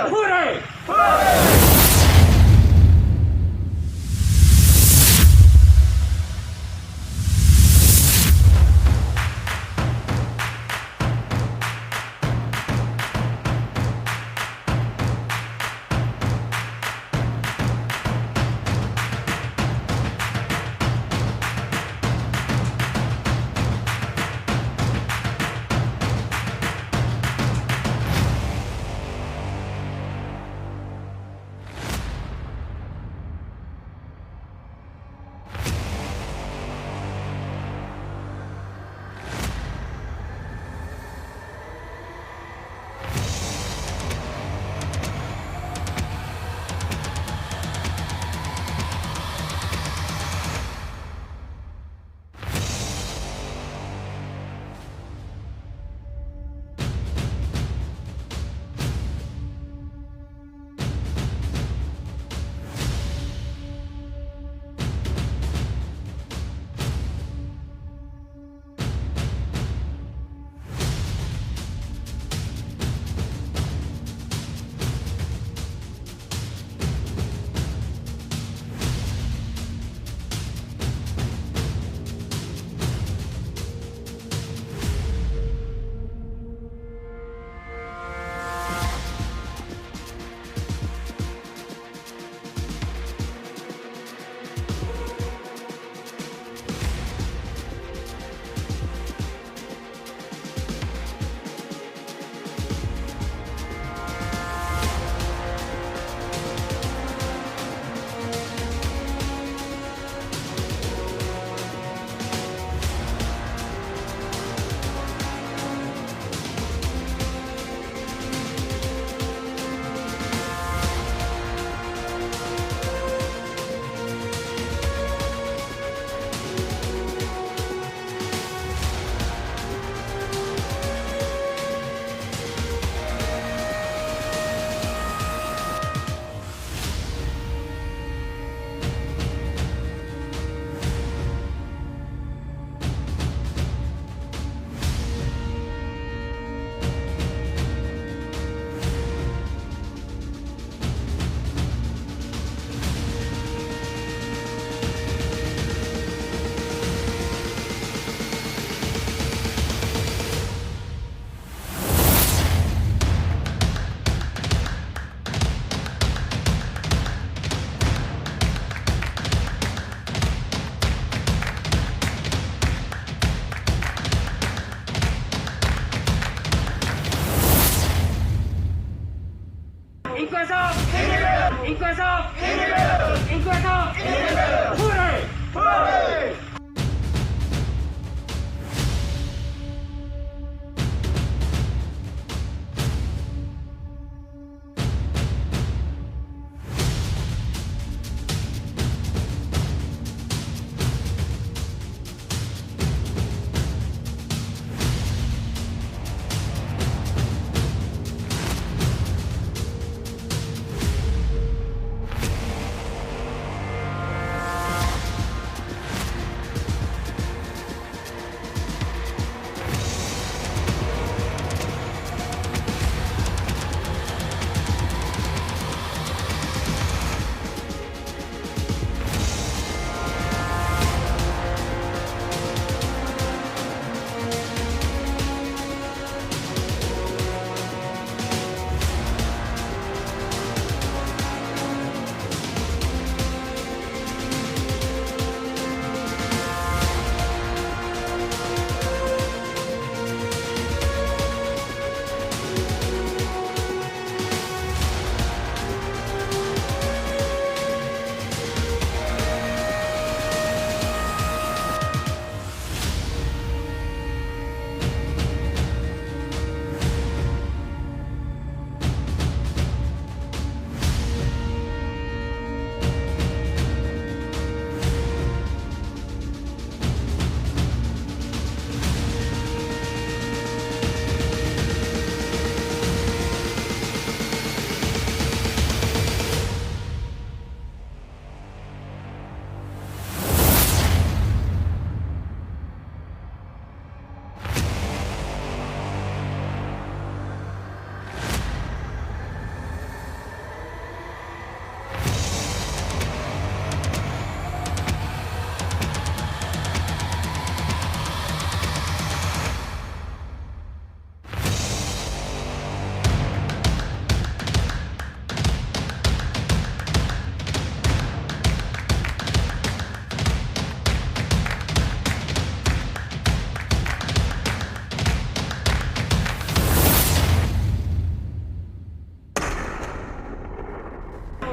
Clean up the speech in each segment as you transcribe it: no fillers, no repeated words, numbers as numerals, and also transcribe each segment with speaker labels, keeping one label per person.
Speaker 1: Poorest!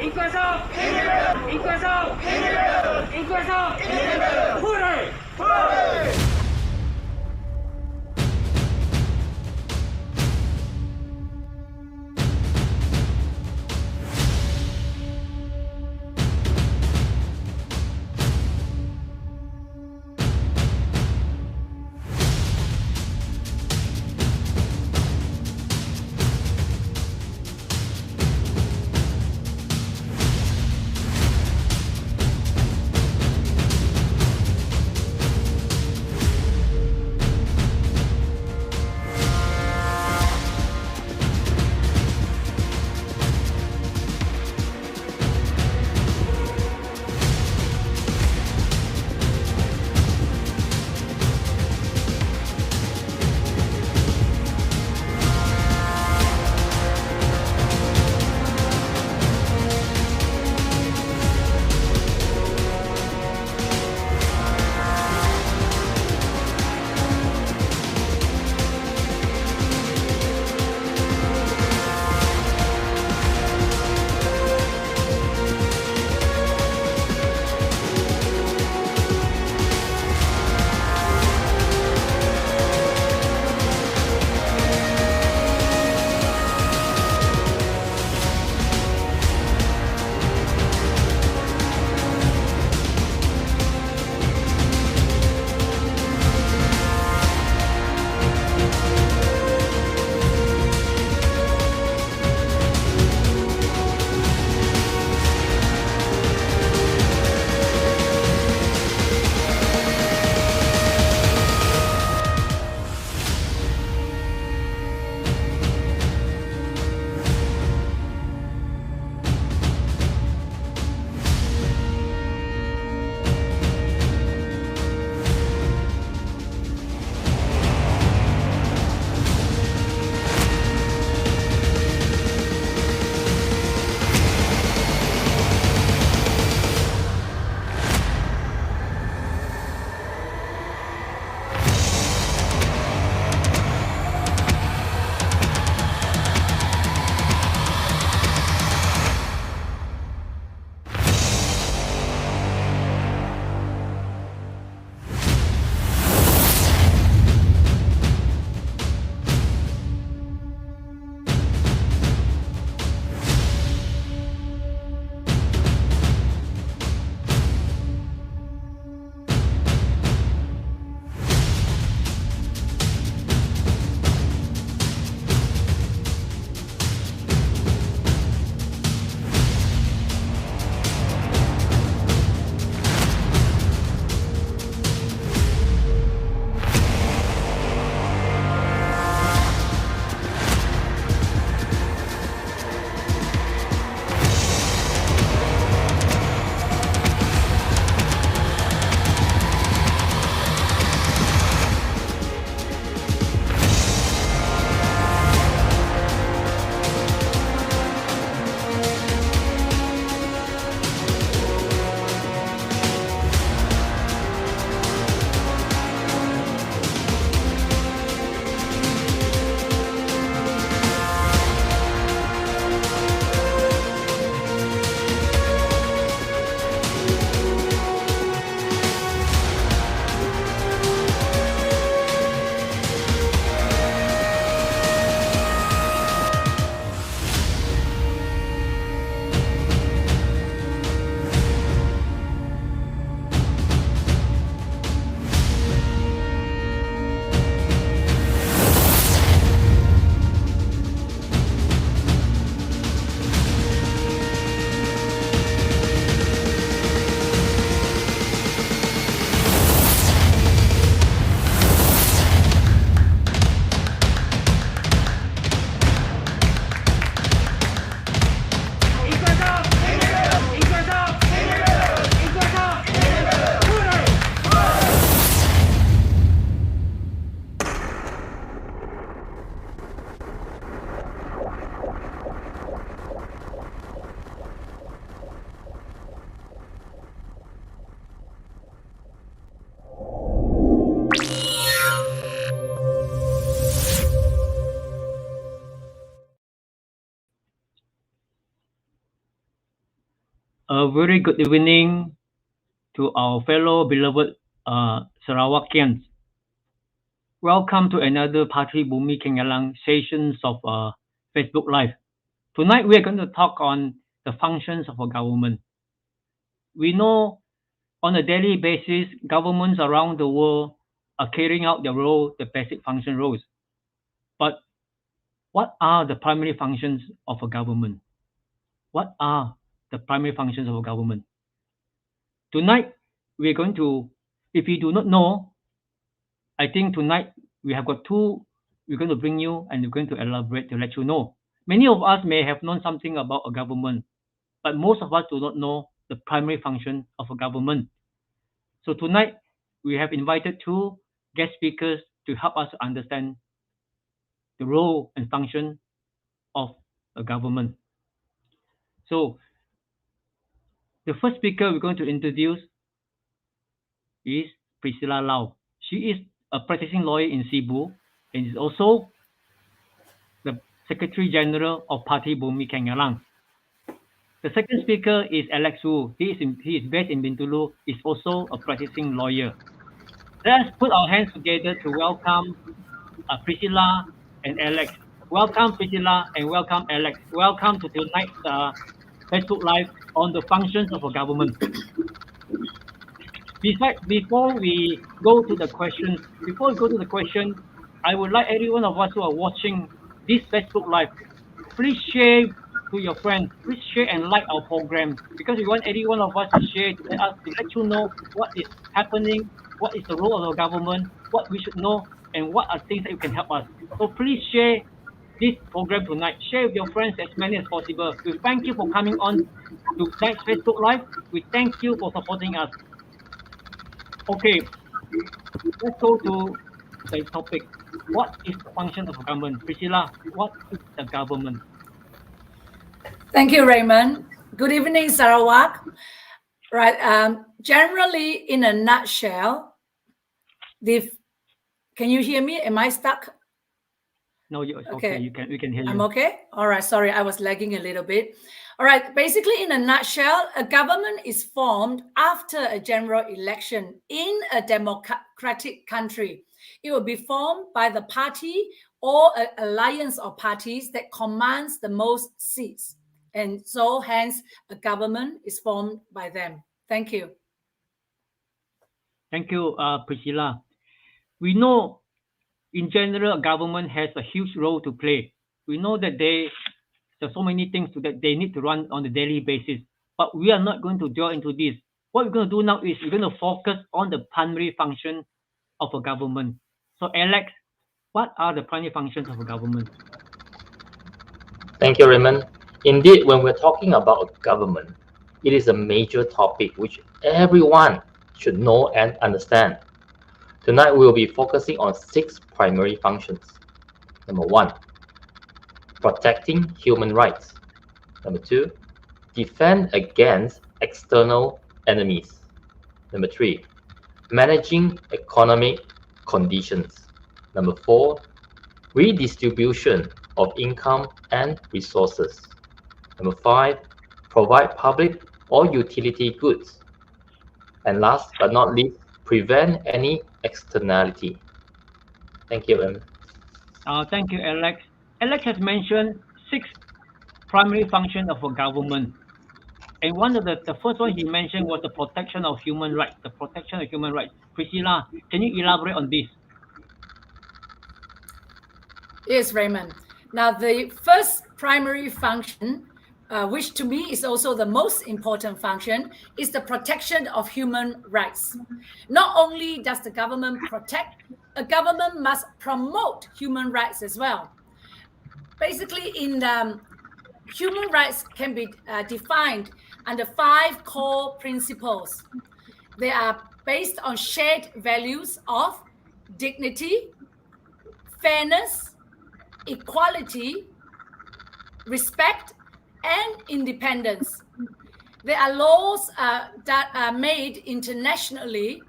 Speaker 1: Inquisition! Inquisition! Inquisition! Hooray!
Speaker 2: Hooray! A very good evening to our fellow beloved Sarawakians. Welcome to another Party Bumi Kengalang sessions of Facebook Live. Tonight we are going to talk on the functions of a government. We know on a daily basis, governments around the world are carrying out their role, the basic function roles. But what are the primary functions of a government? What are the primary functions of a government? Tonight, we're going to, if you do not know, I think tonight we have got two, we're going to bring you and we're going to elaborate to let you know. Many of us may have known something about a government, but most of us do not know the primary function of a government. So tonight, we have invited two guest speakers to help us understand the role and function of a government. So the first speaker we're going to introduce is Priscilla Lau. She is a practicing lawyer in Cebu and is also the Secretary General of Party Bumi Kengalang. The second speaker is Alex Wu. He is based in Bintulu. Is also a practicing lawyer. Let's put our hands together to welcome Priscilla and Alex. Welcome Priscilla and welcome Alex. Welcome to tonight's Facebook Live on the functions of a government. Before we go to the questions, I would like every one of us who are watching this Facebook Live, please share to your friends. Please share and like our program because we want every one of us to share to let you know what is happening, what is the role of our government, what we should know, and what are things that you can help us. So please share this program tonight. Share with your friends as many as possible. We thank you for coming on to tonight's Facebook Live. We thank you for supporting us. Okay, let's go to the topic. What is the function of a government? Priscilla, what is the government?
Speaker 3: Thank you, Raymond. Good evening, Sarawak. Right. Generally, in a nutshell, can you hear me? Am I stuck?
Speaker 2: No, it's okay. We can hear you.
Speaker 3: I'm okay. All right. Sorry, I was lagging a little bit. All right. Basically, in a nutshell, a government is formed after a general election in a democratic country. It will be formed by the party or an alliance of parties that commands the most seats. And so, hence, a government is formed by them. Thank you.
Speaker 2: Thank you, Priscilla. We know, in general, a government has a huge role to play. We know that there's so many things that they need to run on a daily basis. But we are not going to delve into this. What we're going to do now is we're going to focus on the primary function of a government. So, Alex, what are the primary functions of a government?
Speaker 4: Thank you, Raymond. Indeed, when we're talking about government, it is a major topic which everyone should know and understand. Tonight, we will be focusing on 6 primary functions. Number 1, protecting human rights. Number 2, defend against external enemies. Number 3, managing economic conditions. Number 4, redistribution of income and resources. Number 5, provide public or utility goods. And last but not least, prevent any externality. Thank you, Em.
Speaker 2: Thank you, Alex. Alex has mentioned 6 primary functions of a government. And one of the first one he mentioned was the protection of human rights. The protection of human rights. Priscilla, can you elaborate on this?
Speaker 3: Yes, Raymond. Now, the first primary function, which to me is also the most important function, is the protection of human rights. Not only does the government protect, a government must promote human rights as well. Basically, human rights can be defined under 5 core principles. They are based on shared values of dignity, fairness, equality, respect, and independence. There are laws that are made internationally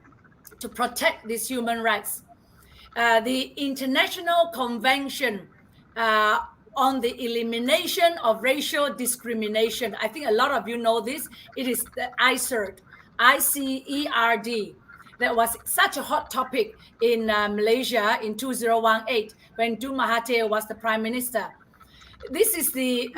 Speaker 3: to protect these human rights. The International Convention on the elimination of racial discrimination. I think a lot of you know this. It is the ICERD, ICERD. That was such a hot topic in Malaysia in 2018 when Tun Mahathir was the Prime Minister. This is the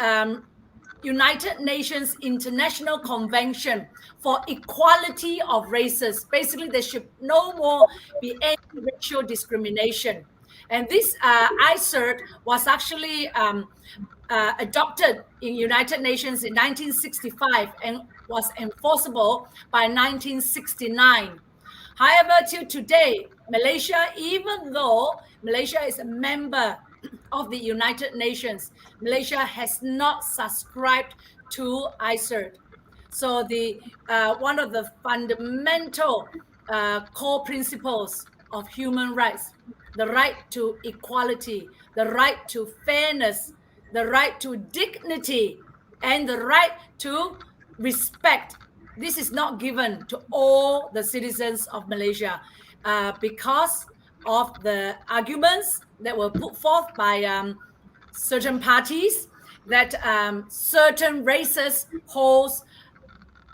Speaker 3: United Nations International Convention for Equality of Races. Basically, there should no more be any racial discrimination. And this ICERD was actually adopted in United Nations in 1965 and was enforceable by 1969. However, till today, Malaysia, even though Malaysia is a member of the United Nations, Malaysia has not subscribed to ICERD. So the one of the fundamental core principles of human rights, the right to equality, the right to fairness, the right to dignity, and the right to respect. This is not given to all the citizens of Malaysia because of the arguments that were put forth by certain parties that certain races hold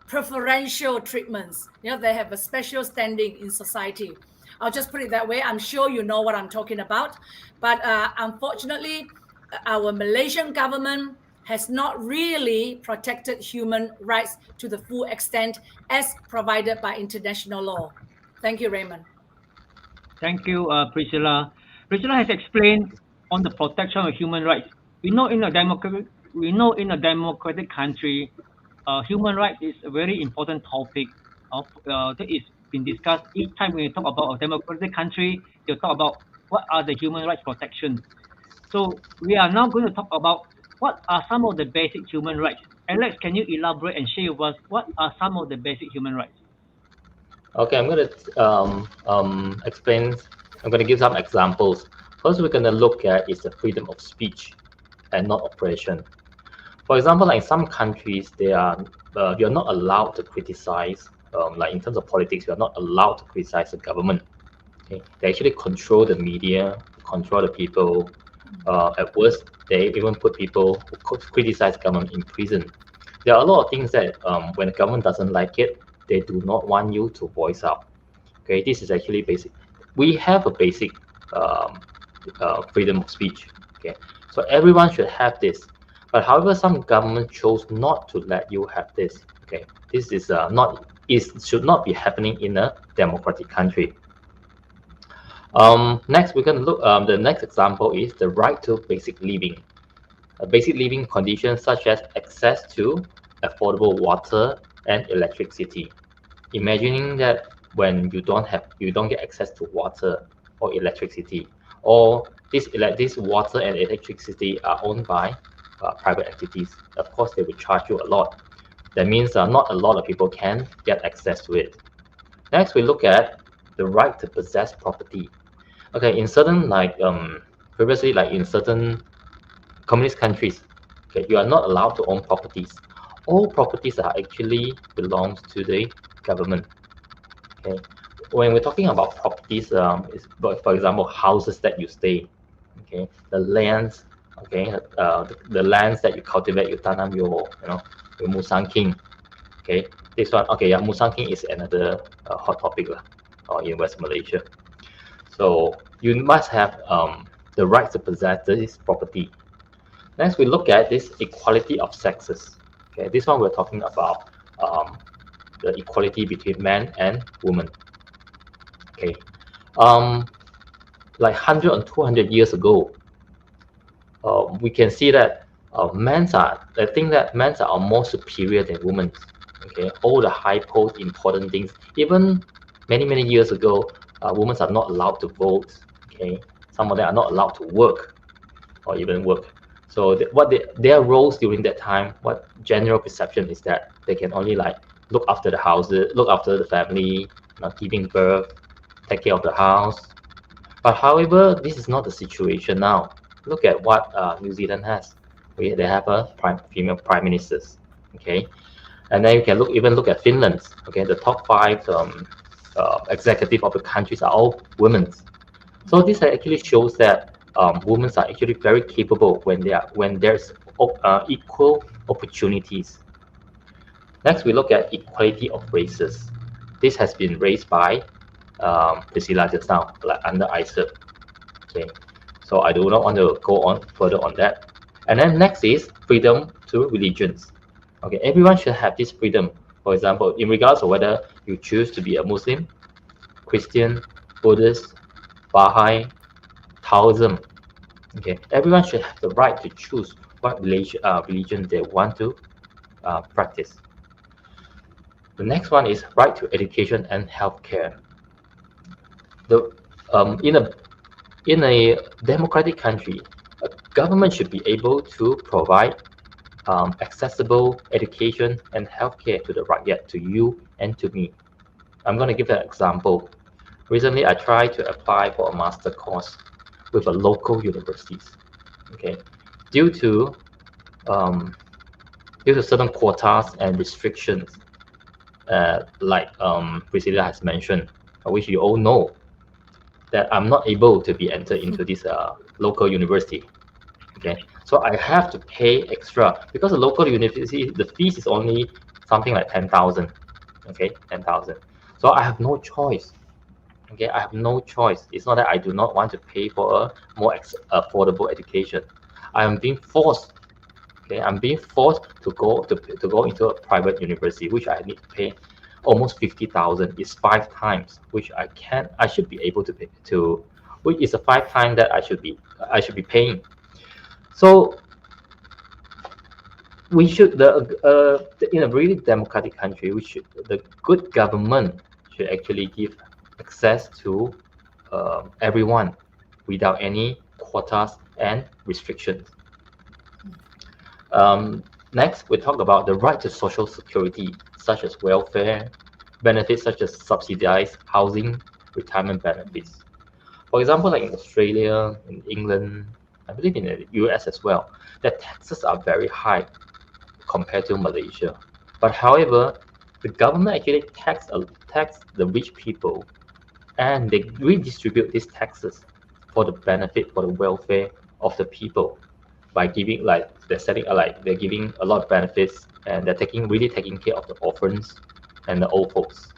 Speaker 3: preferential treatments. You know, they have a special standing in society. I'll just put it that way. I'm sure you know what I'm talking about. But unfortunately, our Malaysian government has not really protected human rights to the full extent as provided by international law. Thank you, Raymond.
Speaker 2: Thank you, Priscilla. Priscilla has explained on the protection of human rights. We know in a democratic country, human rights is a very important topic that is been discussed each time when we talk about a democratic country. They talk about what are the human rights protections. So we are now going to talk about what are some of the basic human rights. Alex, can you elaborate and share with us what are some of the basic human rights?
Speaker 4: Okay, I'm going to explain. I'm going to give some examples. First, we're going to look at is the freedom of speech and not oppression. For example, like in some countries, you're not allowed to criticize. Like in terms of politics, you're not allowed to criticize the government. Okay? They actually control the media, control the people. At worst, they even put people who criticize government in prison. There are a lot of things that when the government doesn't like it, they do not want you to voice out. Okay, this is actually basic. We have a basic freedom of speech. Okay, so everyone should have this. But however, some government chose not to let you have this. Okay, this is should not be happening in a democratic country. Next, we're going to look. The next example is the right to basic living. Basic living conditions such as access to affordable water and electricity. Imagining that when you don't get access to water or electricity, or this water and electricity are owned by private entities. Of course, they will charge you a lot. That means not a lot of people can get access to it. Next, we look at the right to possess property. Okay, in certain previously in certain communist countries, okay, you are not allowed to own properties. All properties are actually belongs to the government. Okay, when we're talking about properties, for example, houses that you stay, okay, the lands, okay, the lands that you cultivate, you tanam your musang king. Okay, this one, okay, yeah, musang king is another hot topic in West Malaysia. So you must have the right to possess this property. Next, we look at this equality of sexes. Okay, this one we're talking about the equality between men and women. Okay, like 100 and 200 years ago, we can see that men are more superior than women. Okay, all the high post, important things. Even many years ago, women are not allowed to vote. Okay, some of them are not allowed to work or even work. So their roles during that time, what general perception is that they can only look after the houses, look after the family, giving birth, take care of the house. But however, this is not the situation now. Look at what New Zealand has. They have a female prime ministers. Okay, and then you can look at Finland. Okay, the top 5 executive of the countries are all women. So this actually shows that women are actually very capable when there's equal opportunities. Next, we look at equality of races. This has been raised by Priscilla just now, like under ISEP. Okay, so I do not want to go on further on that. And then next is freedom to religions. Okay, everyone should have this freedom. For example, in regards to whether you choose to be a Muslim, Christian, Buddhist, Baha'i, Taoism. Okay, everyone should have the right to choose what religion they want to practice. The next one is right to education and healthcare. In a democratic country, a government should be able to provide accessible education and healthcare to the rakyat, to you and to me. I'm going to give an example. Recently, I tried to apply for a master course with a local universities. Okay, due to certain quotas and restrictions, like Priscilla has mentioned, which you all know, that I'm not able to be entered into this local university. Okay, so I have to pay extra because the local university, the fees is only something like 10,000. Okay, 10,000. So I have no choice. Okay, I have no choice. It's not that I do not want to pay for a more affordable education. I am being forced. Okay, I'm being forced to go into a private university, which I need to pay almost 50,000. It's 5 times, which I should be able to pay to, which is a 5 times that I should be paying. So we should in a really democratic country, the good government should actually give access to everyone without any quotas and restrictions. Next, we talk about the right to social security, such as welfare benefits, such as subsidized housing, retirement benefits. For example, like in Australia, in England, I believe in the US as well, the taxes are very high compared to Malaysia. But however, the government actually tax the rich people, and they redistribute these taxes for the benefit, for the welfare of the people, by giving they're giving a lot of benefits, and they're really taking care of the orphans and the old folks.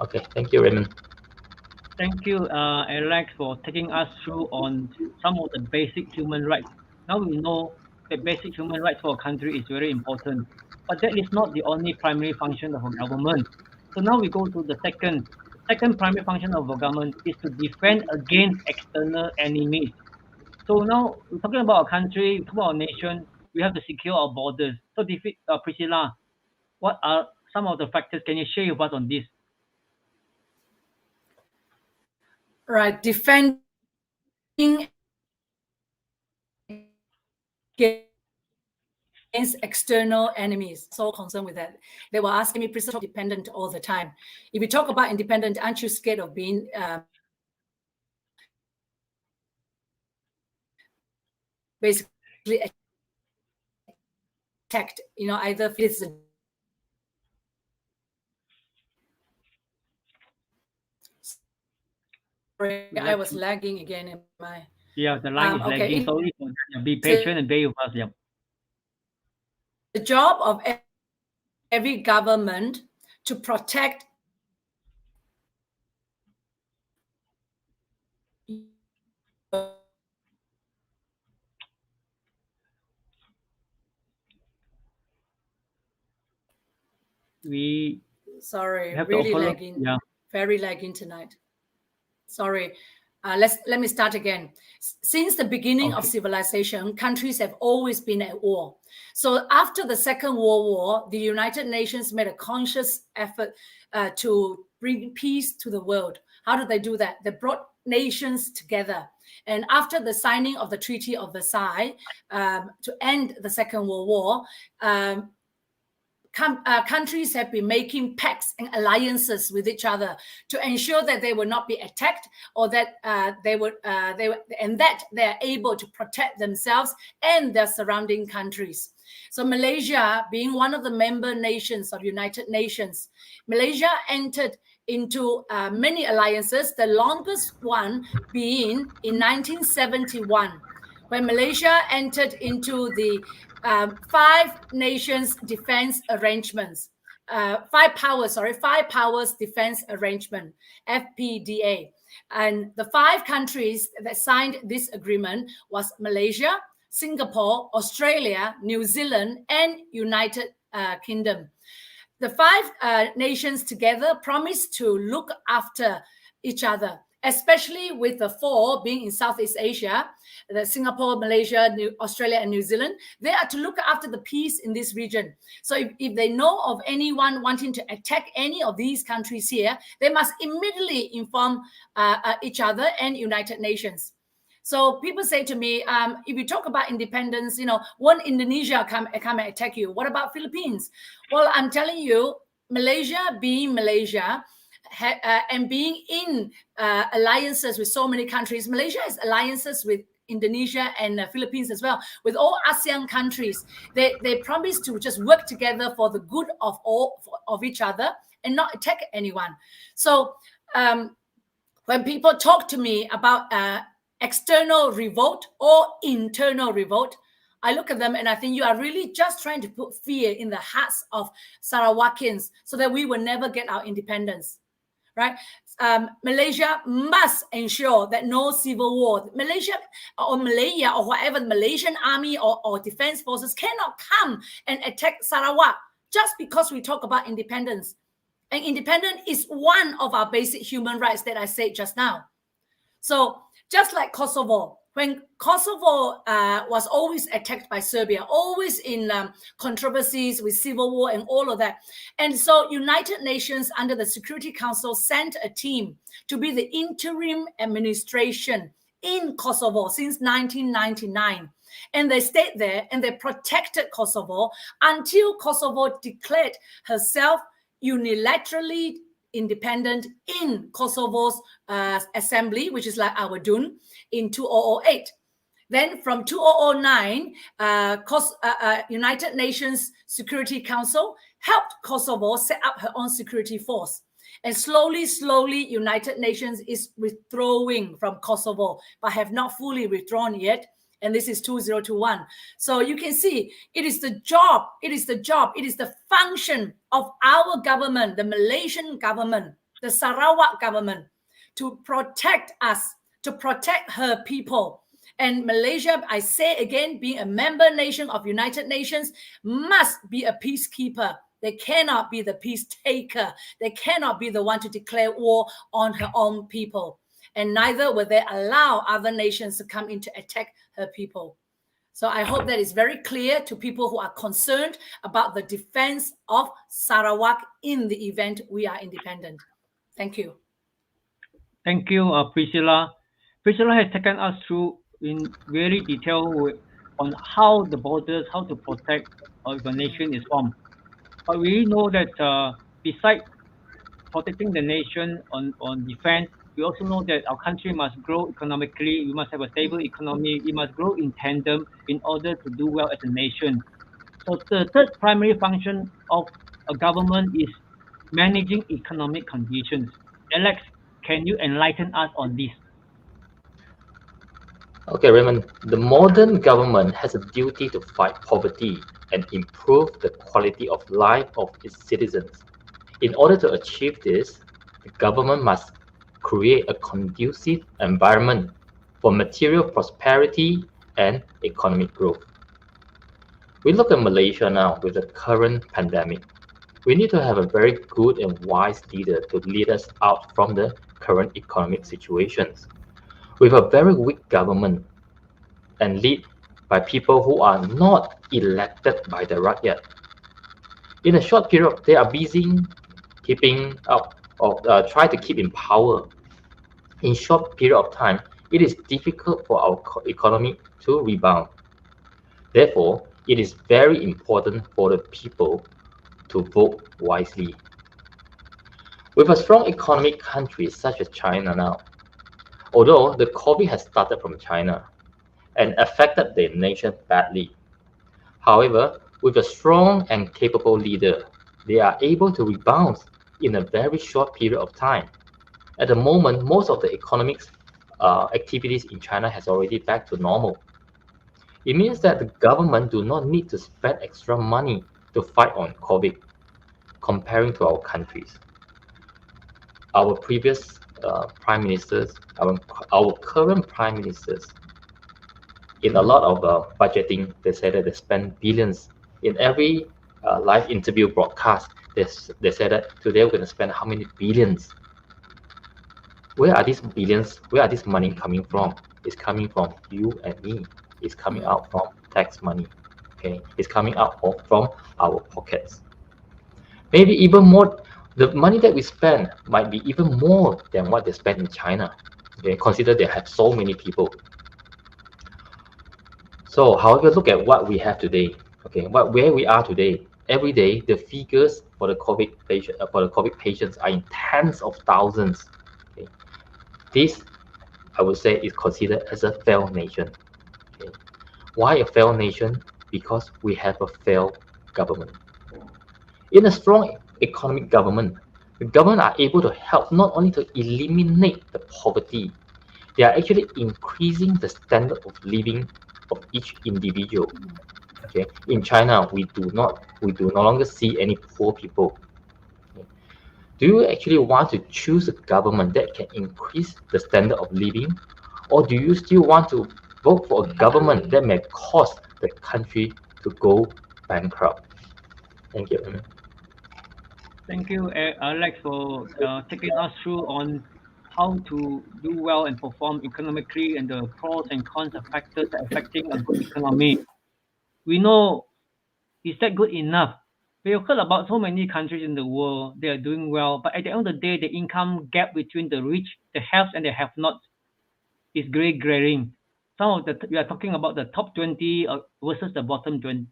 Speaker 4: Okay, thank you, Raymond.
Speaker 2: Thank you, Alex, for taking us through on some of the basic human rights. Now we know that basic human rights for a country is very important, but that is not the only primary function of a government. So now we go to the second. The second primary function of a government is to defend against external enemies. So now we're talking about a country, talking about a nation, we have to secure our borders. So Priscilla, what are some of the factors? Can you share with us on this?
Speaker 3: Right, defending against external enemies. So concerned with that. They were asking me, Priscilla, independent all the time. If you talk about independent, aren't you scared of being basically attacked? Either it's I was lagging again in my.
Speaker 2: Yeah, the line is lagging. Sorry for that. Be patient and bear with us. Yeah.
Speaker 3: The job of every government to protect really lagging. Yeah. Very lagging tonight. Sorry. Let me start again. Since the beginning of civilization, countries have always been at war. So after the Second World War, the United Nations made a conscious effort to bring peace to the world. How did they do that? They brought nations together. And after the signing of the Treaty of Versailles to end the Second World War, countries have been making pacts and alliances with each other to ensure that they will not be attacked, or that they are able to protect themselves and their surrounding countries. So Malaysia, being one of the member nations of United Nations, Malaysia entered into many alliances, the longest one being in 1971, when Malaysia entered into the Five Nations Defense Arrangements, Five Powers Defense Arrangement, FPDA. And the 5 countries that signed this agreement was Malaysia, Singapore, Australia, New Zealand, and United Kingdom. The 5 nations together promised to look after each other, especially with the 4 being in Southeast Asia, the Singapore, Malaysia, Australia, and New Zealand. They are to look after the peace in this region. So if they know of anyone wanting to attack any of these countries here, they must immediately inform each other and United Nations. So people say to me, if you talk about independence, won't Indonesia come and attack you? What about Philippines? Well, I'm telling you, Malaysia being Malaysia, and being in alliances with so many countries. Malaysia has alliances with Indonesia and Philippines as well, with all ASEAN countries. They promise to just work together for the good of all of each other and not attack anyone. So when people talk to me about external revolt or internal revolt, I look at them and I think you are really just trying to put fear in the hearts of Sarawakians so that we will never get our independence. Right? Malaysia must ensure that no civil war. Malaysia or Malaya or whatever, the Malaysian army or defense forces cannot come and attack Sarawak just because we talk about independence. And independence is one of our basic human rights that I said just now. So just like Kosovo, when Kosovo was always attacked by Serbia, always in controversies with civil war and all of that. And so United Nations under the Security Council sent a team to be the interim administration in Kosovo since 1999. And they stayed there and they protected Kosovo until Kosovo declared herself unilaterally independent in Kosovo's assembly, which is like our DUN, in 2008. Then from 2009, United Nations Security Council helped Kosovo set up her own security force. And slowly, United Nations is withdrawing from Kosovo, but have not fully withdrawn yet. And this is 2021. So you can see it is the function of our government, the Malaysian government, the Sarawak government, to protect us, to protect her people. And Malaysia, I say again, being a member nation of United Nations, must be a peacekeeper. They cannot be the peace taker. They cannot be the one to declare war on her own people. And neither will they allow other nations to come in to attack her people. So I hope that is very clear to people who are concerned about the defense of Sarawak in the event we are independent. Thank you.
Speaker 2: Thank you, Priscilla. Priscilla has taken us through in very detail on how the borders, how to protect if a nation is formed. But we know that besides protecting the nation on defense, we also know that our country must grow economically. We must have a stable economy. We must grow in tandem in order to do well as a nation. So the third primary function of a government is managing economic conditions. Alex, can you enlighten us on this?
Speaker 4: Okay, Raymond, the modern government has a duty to fight poverty and improve the quality of life of its citizens. In order to achieve this, the government must create a conducive environment for material prosperity and economic growth. We look at Malaysia now with the current pandemic. We need to have a very good and wise leader to lead us out from the current economic situations. With a very weak government and lead by people who are not elected by the rakyat. In a short period, they are busy keeping up or try to keep in power. In short period of time, it is difficult for our economy to rebound. Therefore, it is very important for the people to vote wisely. With a strong economic country such as China now, although the COVID has started from China and affected the nation badly. However, with a strong and capable leader, they are able to rebound in a very short period of time. At the moment, most of the economic activities in China has already back to normal. It means that the government do not need to spend extra money to fight on COVID comparing to our countries. Our previous prime ministers, our current prime ministers, in a lot of budgeting, they said that they spend billions. In every live interview broadcast, they said that today we're going to spend how many billions. Where are these billions, where are this money coming from? It's coming from you and me. It's coming out from tax money. Okay, it's coming out from our pockets. Maybe even more, the money that we spend might be even more than what they spend in China. Okay, consider they have so many people. So, however, look at what we have today. Okay, where we are today. Every day, the figures for the COVID patients are in tens of thousands. Okay. This, I would say, is considered as a failed nation. Okay. Why a failed nation? Because we have a failed government. In a strong economic government, the government are able to help not only to eliminate the poverty, they are actually increasing the standard of living of each individual. Okay, in China, we do no longer see any poor people. Okay. Do you actually want to choose a government that can increase the standard of living, or do you still want to vote for a government that may cause the country to go bankrupt? Thank you.
Speaker 2: Thank you, Alex, for taking us through on how to do well and perform economically and the pros and cons of factors affecting a good economy. We know, is that good enough? We have heard about so many countries in the world, they are doing well, but at the end of the day, the income gap between the rich, the have and the have not is glaring. We are talking about the top 20 versus the bottom 20,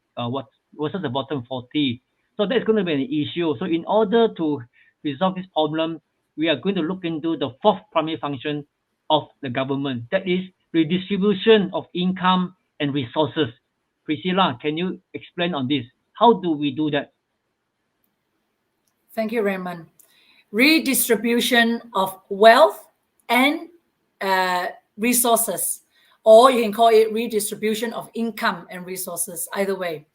Speaker 2: versus the bottom 40. So that's going to be an issue. So in order to resolve this problem, we are going to look into the fourth primary function of the government. That is redistribution of income and resources. Priscilla, can you explain on this? How do we do that?
Speaker 3: Thank you, Raymond. Redistribution of wealth and resources, or you can call it redistribution of income and resources, either way.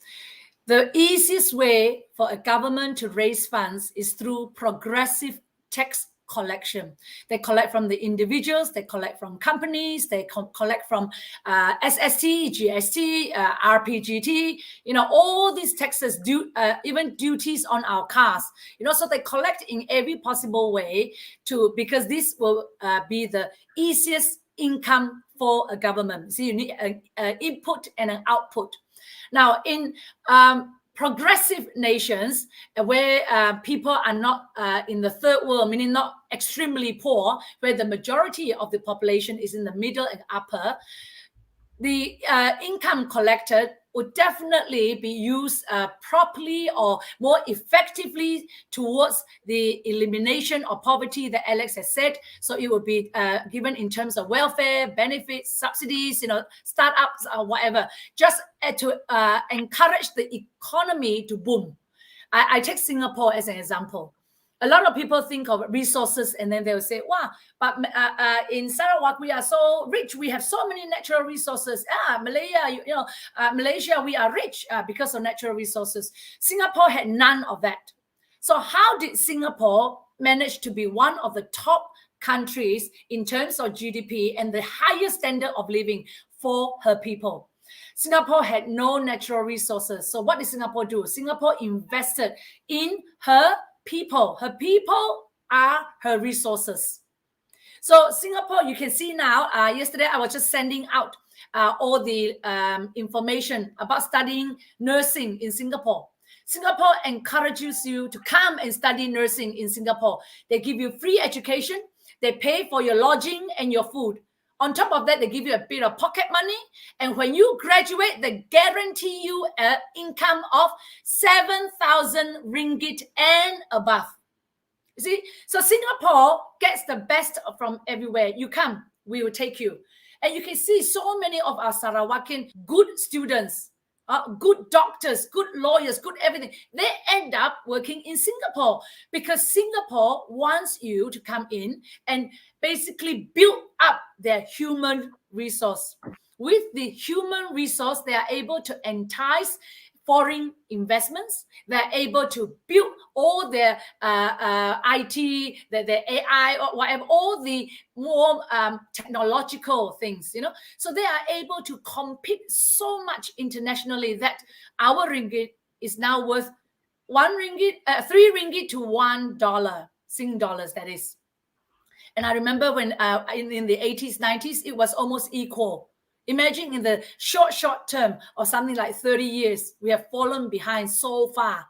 Speaker 3: The easiest way for a government to raise funds is through progressive tax collection. They collect from the individuals, they collect from companies, they collect from SST, GST, RPGT, all these taxes, even duties on our cars, so they collect in every possible way because this will be the easiest income for a government. See, you need an input and an output. Now, in progressive nations where people are not in the third world, meaning not extremely poor, where the majority of the population is in the middle and upper, the income collected would definitely be used properly or more effectively towards the elimination of poverty that Alex has said. So it would be given in terms of welfare, benefits, subsidies, startups or whatever, just to encourage the economy to boom. I take Singapore as an example. A lot of people think of resources and then they'll say, wow, but in Sarawak, we are so rich. We have so many natural resources. Malaysia, we are rich because of natural resources. Singapore had none of that. So how did Singapore manage to be one of the top countries in terms of GDP and the highest standard of living for her people? Singapore had no natural resources. So what did Singapore do? Singapore invested in her people. Her people are her resources. So Singapore, you can see now, yesterday I was just sending out all the information about studying nursing in Singapore. Singapore encourages you to come and study nursing in Singapore. They give you free education. They pay for your lodging and your food. On top of that, they give you a bit of pocket money. And when you graduate, they guarantee you an income of 7,000 ringgit and above. You see, so Singapore gets the best from everywhere. You come, we will take you. And you can see so many of our Sarawakian good students good doctors, good lawyers, good everything. They end up working in Singapore because Singapore wants you to come in and basically build up their human resource. With the human resource, they are able to entice foreign investments. They're able to build all their IT, their AI, or whatever, all the more technological things, you know. So they are able to compete so much internationally that our ringgit is now worth 3 ringgit to $1, Sing dollars, that is. And I remember when in the 80s, 90s, it was almost equal. Imagine in the short term of something like 30 years, we have fallen behind so far.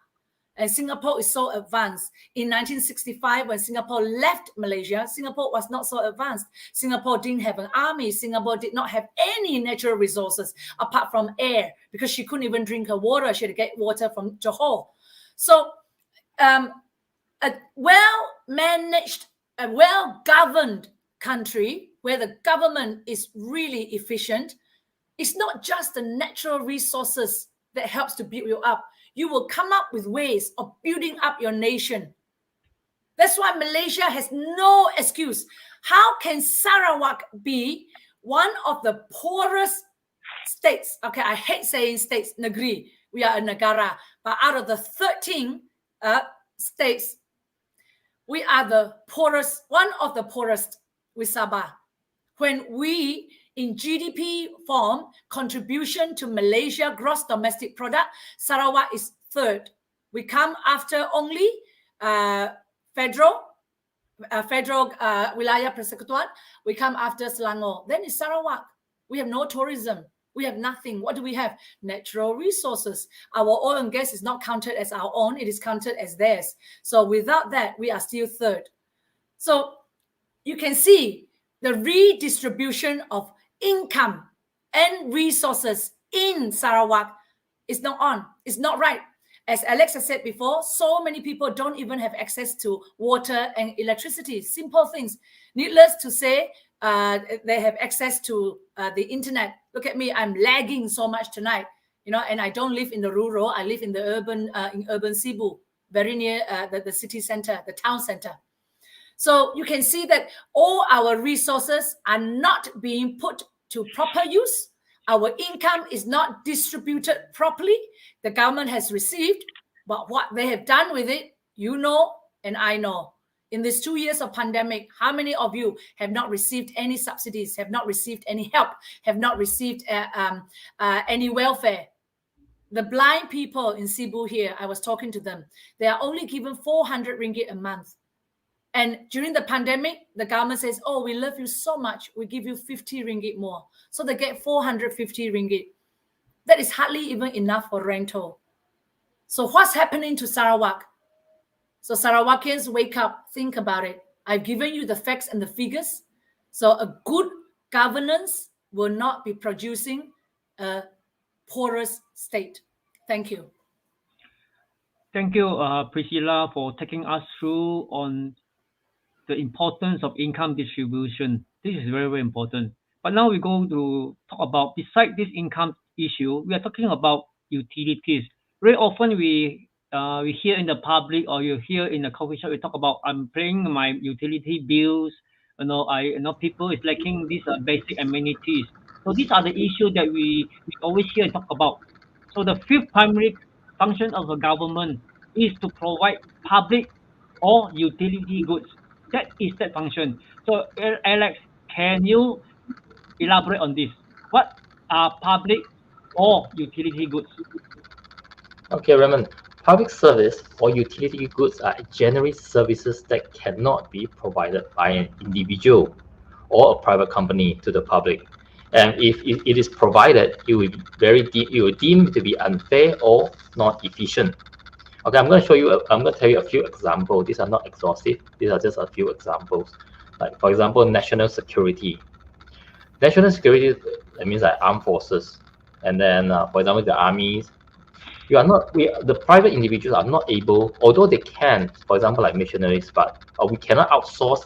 Speaker 3: And Singapore is so advanced. In 1965, when Singapore left Malaysia, Singapore was not so advanced. Singapore didn't have an army. Singapore did not have any natural resources apart from air, because she couldn't even drink her water. She had to get water from Johor. So a well-managed, a well-governed country where the government is really efficient, it's not just the natural resources that helps to build you up. You will come up with ways of building up your nation. That's why Malaysia has no excuse. How can Sarawak be one of the poorest states? Okay, I hate saying states, negeri. We are a negara. But out of the 13 states, we are the poorest, one of the poorest with Sabah. When we, in GDP form, contribution to Malaysia gross domestic product, Sarawak is third. We come after only federal Wilayah Persekutuan. We come after Selangor. Then it's Sarawak. We have no tourism. We have nothing. What do we have? Natural resources. Our oil and gas is not counted as our own. It is counted as theirs. So without that, we are still third. So you can see the redistribution of income and resources in Sarawak is not on. It's not right. As Alex has said before, so many people don't even have access to water and electricity. Simple things. Needless to say, they have access to the internet. Look at me, I'm lagging so much tonight, you know, and I don't live in the rural. I live in the urban Cebu, very near the city center, the town center. So you can see that all our resources are not being put to proper use. Our income is not distributed properly. The government has received, but what they have done with it, you know, and I know. In these 2 years of pandemic, how many of you have not received any subsidies, have not received any help, have not received any welfare? The blind people in Cebu here, I was talking to them, they are only given 400 ringgit a month. And during the pandemic, the government says, oh, we love you so much, we give you 50 ringgit more. So they get 450 ringgit. That is hardly even enough for rental. So what's happening to Sarawak? So Sarawakians, wake up, think about it. I've given you the facts and the figures. So a good governance will not be producing a poorest state. Thank you.
Speaker 2: Thank you, Priscilla, for taking us through on the importance of income distribution. This is very, very important. But now we go to talk about, besides this income issue, we are talking about utilities. Very often we hear in the public, or you hear in the coffee shop, we talk about, I'm paying my utility bills. People is lacking these basic amenities. So these are the issues that we always hear and talk about. So the fifth primary function of the government is to provide public or utility goods. That is that function. So Alex, can you elaborate on this? What are public or utility goods?
Speaker 4: Okay, Raymond. Public service or utility goods are generally services that cannot be provided by an individual or a private company to the public. And if it is provided, it will be deemed to be unfair or not efficient. Okay, I'm going to tell you a few examples. These are not exhaustive. These are just a few examples. Like, for example, national security. National security, that means like armed forces. And then, for example, the armies. The private individuals are not able, although they can, for example, like missionaries, but we cannot outsource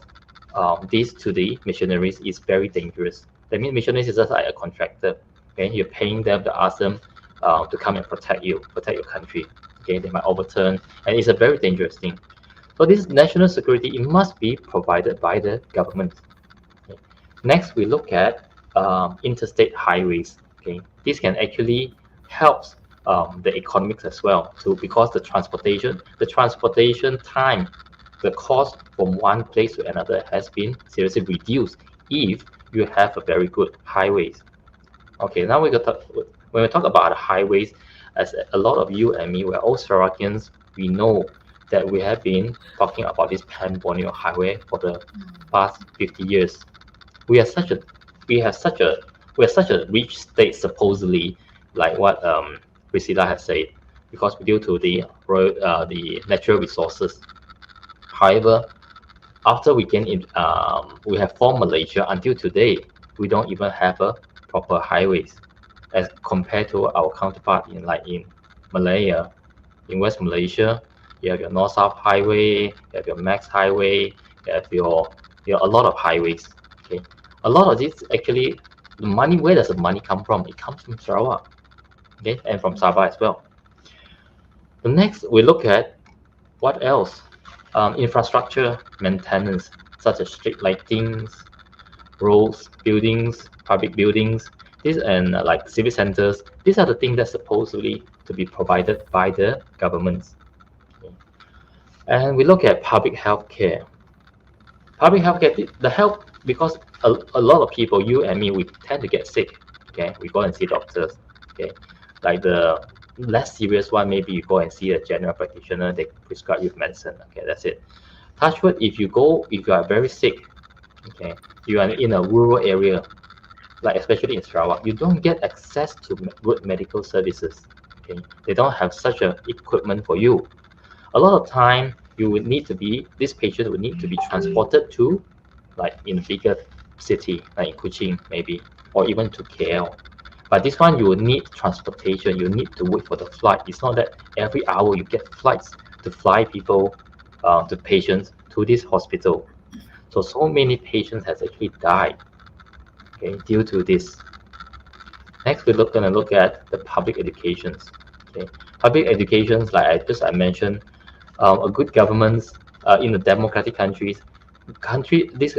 Speaker 4: this to the missionaries. It's very dangerous. That means missionaries is just like a contractor. Okay, you're paying them to ask them to come and protect your country. Okay, they might overturn, and it's a very dangerous thing. So this national security, it must be provided by the government. Okay. Next, we look at interstate highways. Okay, this can actually help the economics as well. So because the transportation time, the cost from one place to another has been seriously reduced if you have a very good highways. Okay, now when we talk about highways, as a lot of you and me, we're all Sarawakians, we know that we have been talking about this Pan-Borneo highway for the past 50 years. We are such a rich state, supposedly, like what Priscilla has said, because due to the natural resources. However, after we we have formed Malaysia, until today, we don't even have a proper highways as compared to our counterpart in Malaya, in West Malaysia. You have your North-South Highway, you have your Max Highway, you have your a lot of highways. Okay, a lot of this actually, the money, where does the money come from? It comes from Sarawak, okay, and from Sabah as well. The next, we look at what else? Infrastructure maintenance, such as street lightings, roads, buildings, public buildings, these and like civic centers. These are the things that supposedly to be provided by the governments. Okay. And we look at public health care. Public health care, the health, because a lot of people, you and me, we tend to get sick. Okay, we go and see doctors. Okay, like the less serious one, maybe you go and see a general practitioner, they prescribe you medicine. Okay, that's it. Touch wood, if you are very sick, okay, you are in a rural area, like especially in Sarawak, you don't get access to good medical services. Okay, they don't have such a equipment for you. A lot of time, this patient would need to be transported to, like in a bigger city, like in Kuching maybe, or even to KL. But this one, you will need transportation. You need to wait for the flight. It's not that every hour you get flights to fly people, the patients to this hospital. So many patients has actually died, okay, due to this. Next, we're gonna look at the public educations. Okay, public educations, like I mentioned, a good governments in the democratic countries, this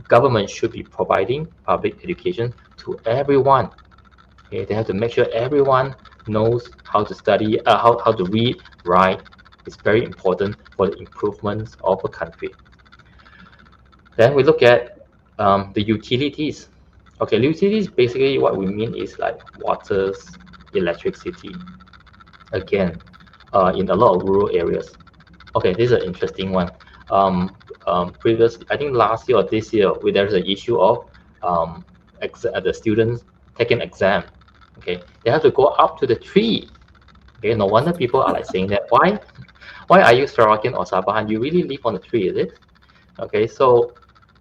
Speaker 4: government should be providing public education to everyone. Okay, they have to make sure everyone knows how to study, how to read, write. It's very important for the improvements of a country. Then we look at the utilities. Okay, utilities, basically what we mean is like waters, electricity. Again, in a lot of rural areas. Okay, this is an interesting one. I think last year or this year, there's an issue of the students taking exam. Okay, they have to go up to the tree. Okay, no wonder people are like saying that. Why are you Sarawakian or Sabahan? You really live on the tree, is it? Okay, so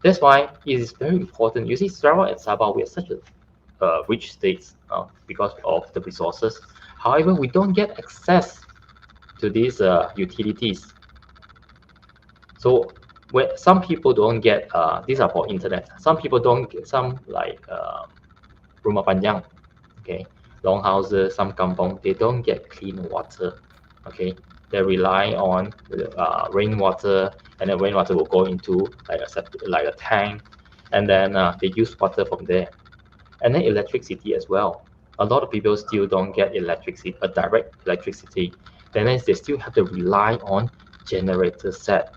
Speaker 4: that's why it is very important. You see, Sarawak and Sabah, we are such a rich states because of the resources. However, we don't get access to these utilities. So where some people don't get, these are for internet. Some people don't get, some like rumah panjang, okay, long houses, some kampong, they don't get clean water. Okay, they rely on rainwater, and then rainwater will go into like a tank, and then they use water from there. And then electricity as well. A lot of people still don't get electricity, a direct electricity. Then they still have to rely on generator set.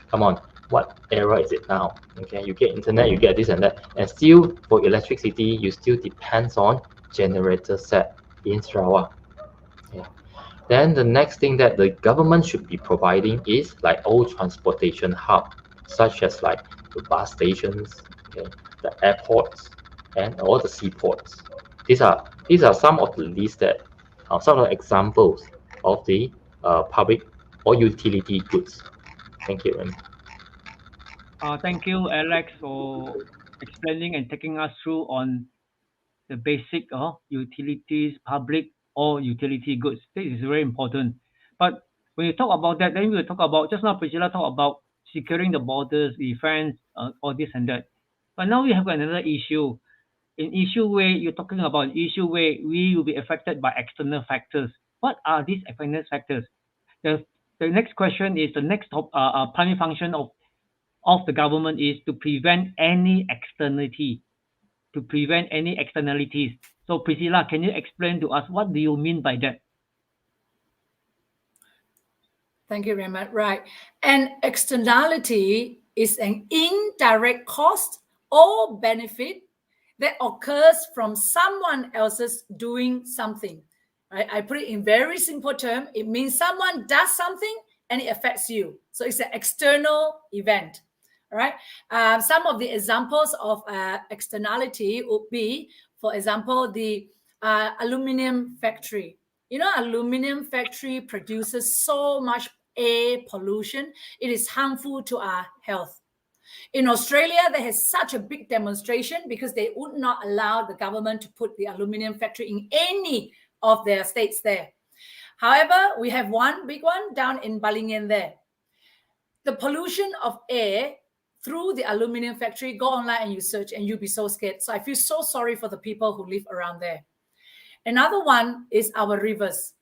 Speaker 4: Come on, what era is it now? Okay, you get internet, you get this and that, and still for electricity, you still depends on generator set in Sarawak. Yeah. Then the next thing that the government should be providing is like all transportation hub, such as like the bus stations, okay, the airports, and all the seaports. These are some of the list that some of the examples of the public or utility goods. Thank you, Remy.
Speaker 2: Thank you, Alex, for explaining and taking us through on the basic utilities, public or utility goods. This is very important. But when you talk about that, then we'll talk about, just now Priscilla talked about securing the borders, defense, all this and that. But now we have another issue. in issue where you're talking about issue where we will be affected by external factors. What are these external factors? The next question is the next primary function of the government is to prevent any externality, to prevent any externalities. So Priscilla, can you explain to us what do you mean by that?
Speaker 3: Thank you, Raymond. Right. An externality is an indirect cost or benefit that occurs from someone else's doing something. Right? I put it in very simple terms. It means someone does something and it affects you. So it's an external event. All right. Some of the examples of externality would be, for example, the aluminum factory. You know, aluminum factory produces so much air pollution. It is harmful to our health. In Australia, there has such a big demonstration because they would not allow the government to put the aluminum factory in any of their states there. However, we have one big one down in Balingen there. The pollution of air through the aluminum factory, go online and you search and you'll be so scared. So I feel so sorry for the people who live around there. Another one is our rivers.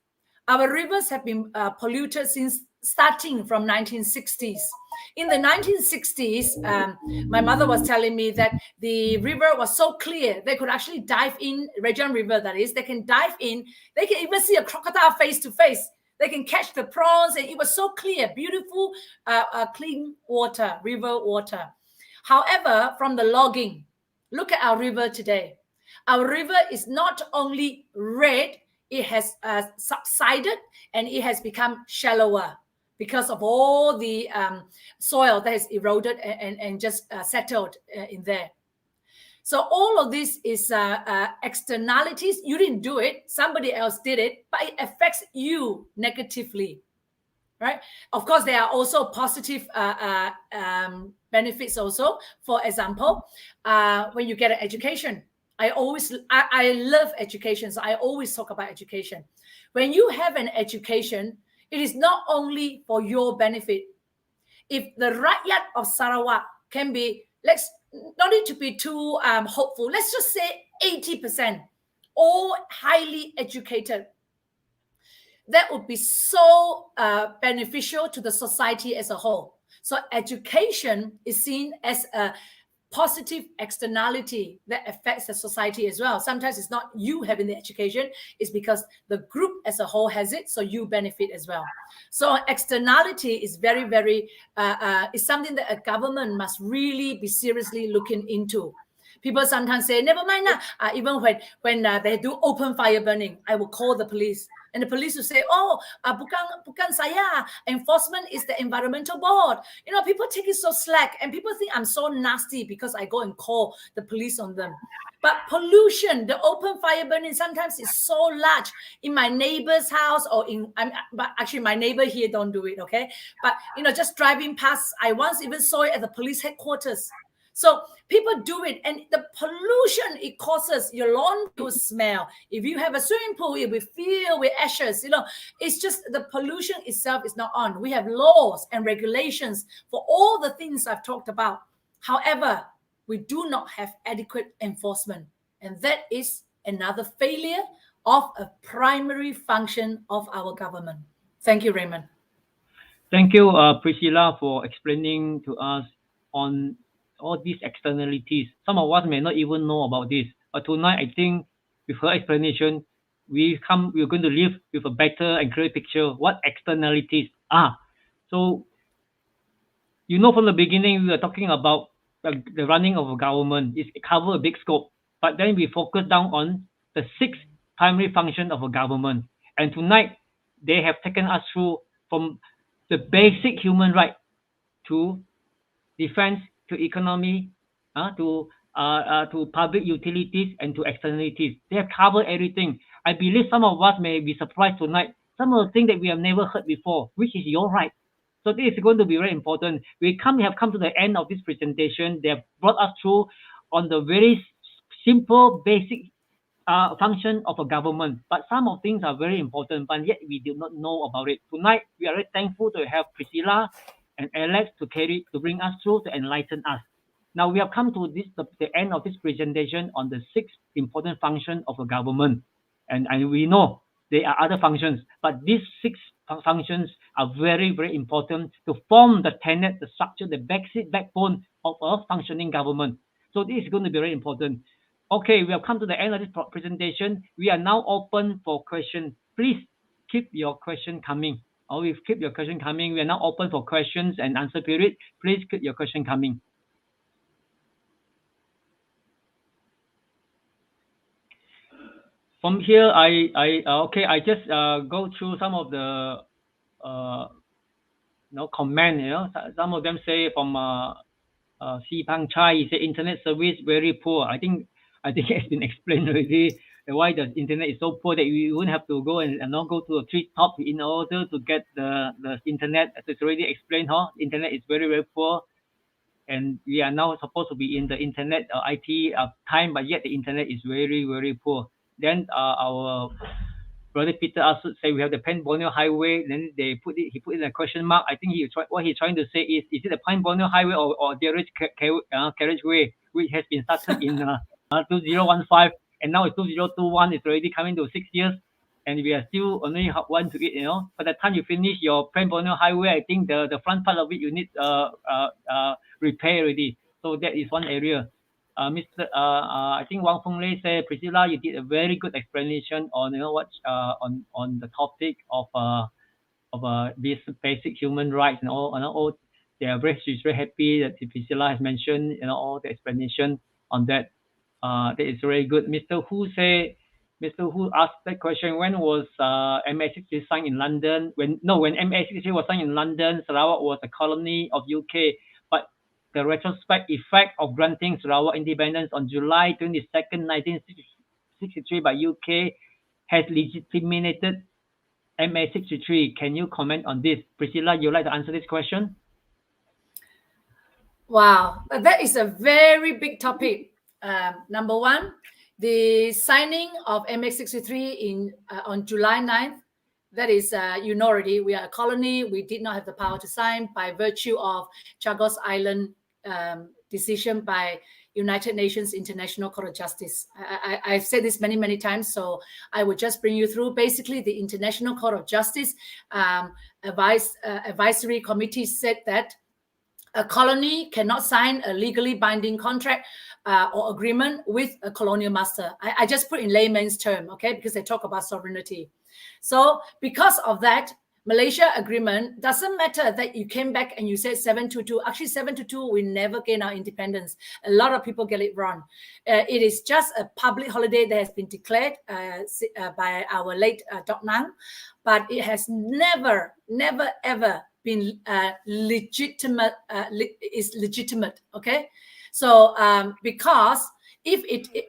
Speaker 3: Our rivers have been polluted since starting from 1960s. In the 1960s, my mother was telling me that the river was so clear, they could actually dive in, Redistribution River that is, they can dive in, they can even see a crocodile face to face. They can catch the prawns, and it was so clear, beautiful, clean water, river water. However, from the logging, look at our river today. Our river is not only red, it has subsided and it has become shallower because of all the soil that has eroded and just settled in there. So all of this is externalities. You didn't do it, somebody else did it, but it affects you negatively, right? Of course, there are also positive benefits also. For example, when you get an education, I love education, so I always talk about education. When you have an education, it is not only for your benefit. If the rakyat of Sarawak can be, let's not need to be too hopeful, let's just say 80% all highly educated, that would be so beneficial to the society as a whole. So education is seen as a positive externality that affects the society as well. Sometimes it's not you having the education, it's because the group as a whole has it, so you benefit as well. So externality is very, very, is something that a government must really be seriously looking into. People sometimes say, never mind, even when they do open fire burning, I will call the police. And the police will say, oh, bukan saya, enforcement is the environmental board. You know, people take it so slack and people think I'm so nasty because I go and call the police on them. But pollution, the open fire burning sometimes is so large in my neighbor's house or but actually my neighbor here don't do it, okay? But, you know, just driving past, I once even saw it at the police headquarters. So people do it, and the pollution it causes, your lawn will smell. If you have a swimming pool, it will fill with ashes. You know, it's just the pollution itself is not on. We have laws and regulations for all the things I've talked about. However, we do not have adequate enforcement, and that is another failure of a primary function of our government. Thank you, Raymond.
Speaker 2: Thank you, Priscilla, for explaining to us on all these externalities. Some of us may not even know about this, but tonight I think with her explanation, we're going to live with a better and clear picture what externalities are. So, you know, from the beginning we were talking about the running of a government. It covers a big scope, but then we focus down on the 6 primary functions of a government. And tonight they have taken us through from the basic human right to defense, to economy, to public utilities, and to externalities. They have covered everything. I believe some of us may be surprised tonight. Some of the things that we have never heard before, which is your right. So this is going to be very important. We have come to the end of this presentation. They have brought us through on the very simple, basic function of a government. But some of things are very important, but yet we do not know about it. Tonight, we are very thankful to have Priscilla and Alex to bring us through, to enlighten us. Now we have come to the end of this presentation on the 6 important functions of a government. And we know there are other functions, but these 6 functions are very, very important to form the tenet, the structure, the backbone of a functioning government. So this is going to be very important. Okay, we have come to the end of this presentation. We are now open for questions. Please keep your question coming. Always keep your question coming. We are now open for questions and answer period. Please keep your question coming. From here, I just go through some of the comment. Some of them say from Si Pang Chai, he said internet service very poor. I think it's been explained already why the internet is so poor that we wouldn't have to go and not go to a treetop in order to get the internet. As it's already explained, internet is very, very poor. And we are now supposed to be in the internet IT time, but yet the internet is very, very poor. Then our brother Peter also say we have the Pine Borneo Highway. Then he put in a question mark. I think what he's trying to say is it the Pine Borneo Highway or the carriageway which has been started in 2015 and now it's 2021. It's already coming to 6 years, and we are still only one to it. By the time you finish your Pine Borneo Highway, I think the front part of it you need repair already. So that is one area. I think Wang Fenglei said, Priscilla, you did a very good explanation on on the topic of these basic human rights and all. She's very happy that Priscilla has mentioned all the explanation on that. That is very good. Mr. Hu asked that question. When was MA63 signed in London? When MA63 was signed in London, Sarawak was a colony of UK. But the retrospect effect of granting Sarawak independence on July 22nd, 1963 by UK has legitimated MA63. Can you comment on this? Priscilla, you'd like to answer this question?
Speaker 3: Wow, that is a very big topic. Number one, the signing of MA63 on July 9th, that is, already, we are a colony. We did not have the power to sign by virtue of Chagos Island decision by United Nations International Court of Justice. I've said this many, many times, so I will just bring you through. Basically, the International Court of Justice advisory committee said that a colony cannot sign a legally binding contract or agreement with a colonial master. I just put in layman's term, okay, because they talk about sovereignty. So because of that, Malaysia agreement, doesn't matter that you came back and you said 722. Actually, 722, we never gain our independence. A lot of people get it wrong. It is just a public holiday that has been declared by our late Dr. Nang, but it has never, ever been legitimate, is legitimate, okay? So because if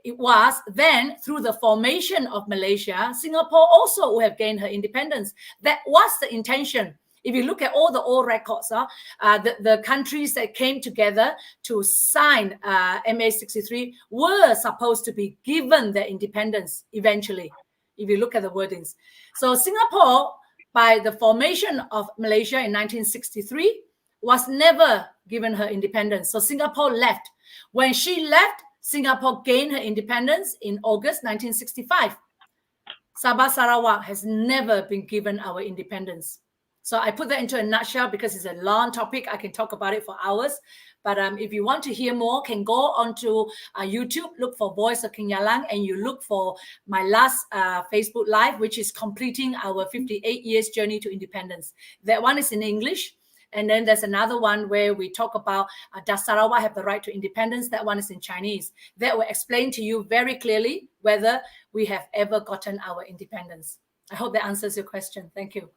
Speaker 3: it was, then through the formation of Malaysia, Singapore also would have gained her independence. That was the intention. If you look at all the old records, the countries that came together to sign MA63 were supposed to be given their independence eventually, if you look at the wordings. So Singapore, by the formation of Malaysia in 1963, was never given her independence. So Singapore left. When she left, Singapore gained her independence in August 1965. Sabah Sarawak has never been given our independence. So I put that into a nutshell because it's a long topic. I can talk about it for hours. But if you want to hear more, can go onto YouTube, look for Voice of King Yalang, and you look for my last Facebook Live, which is completing our 58 years journey to independence. That one is in English. And then there's another one where we talk about does Sarawak have the right to independence? That one is in Chinese. That will explain to you very clearly whether we have ever gotten our independence. I hope that answers your question. Thank you.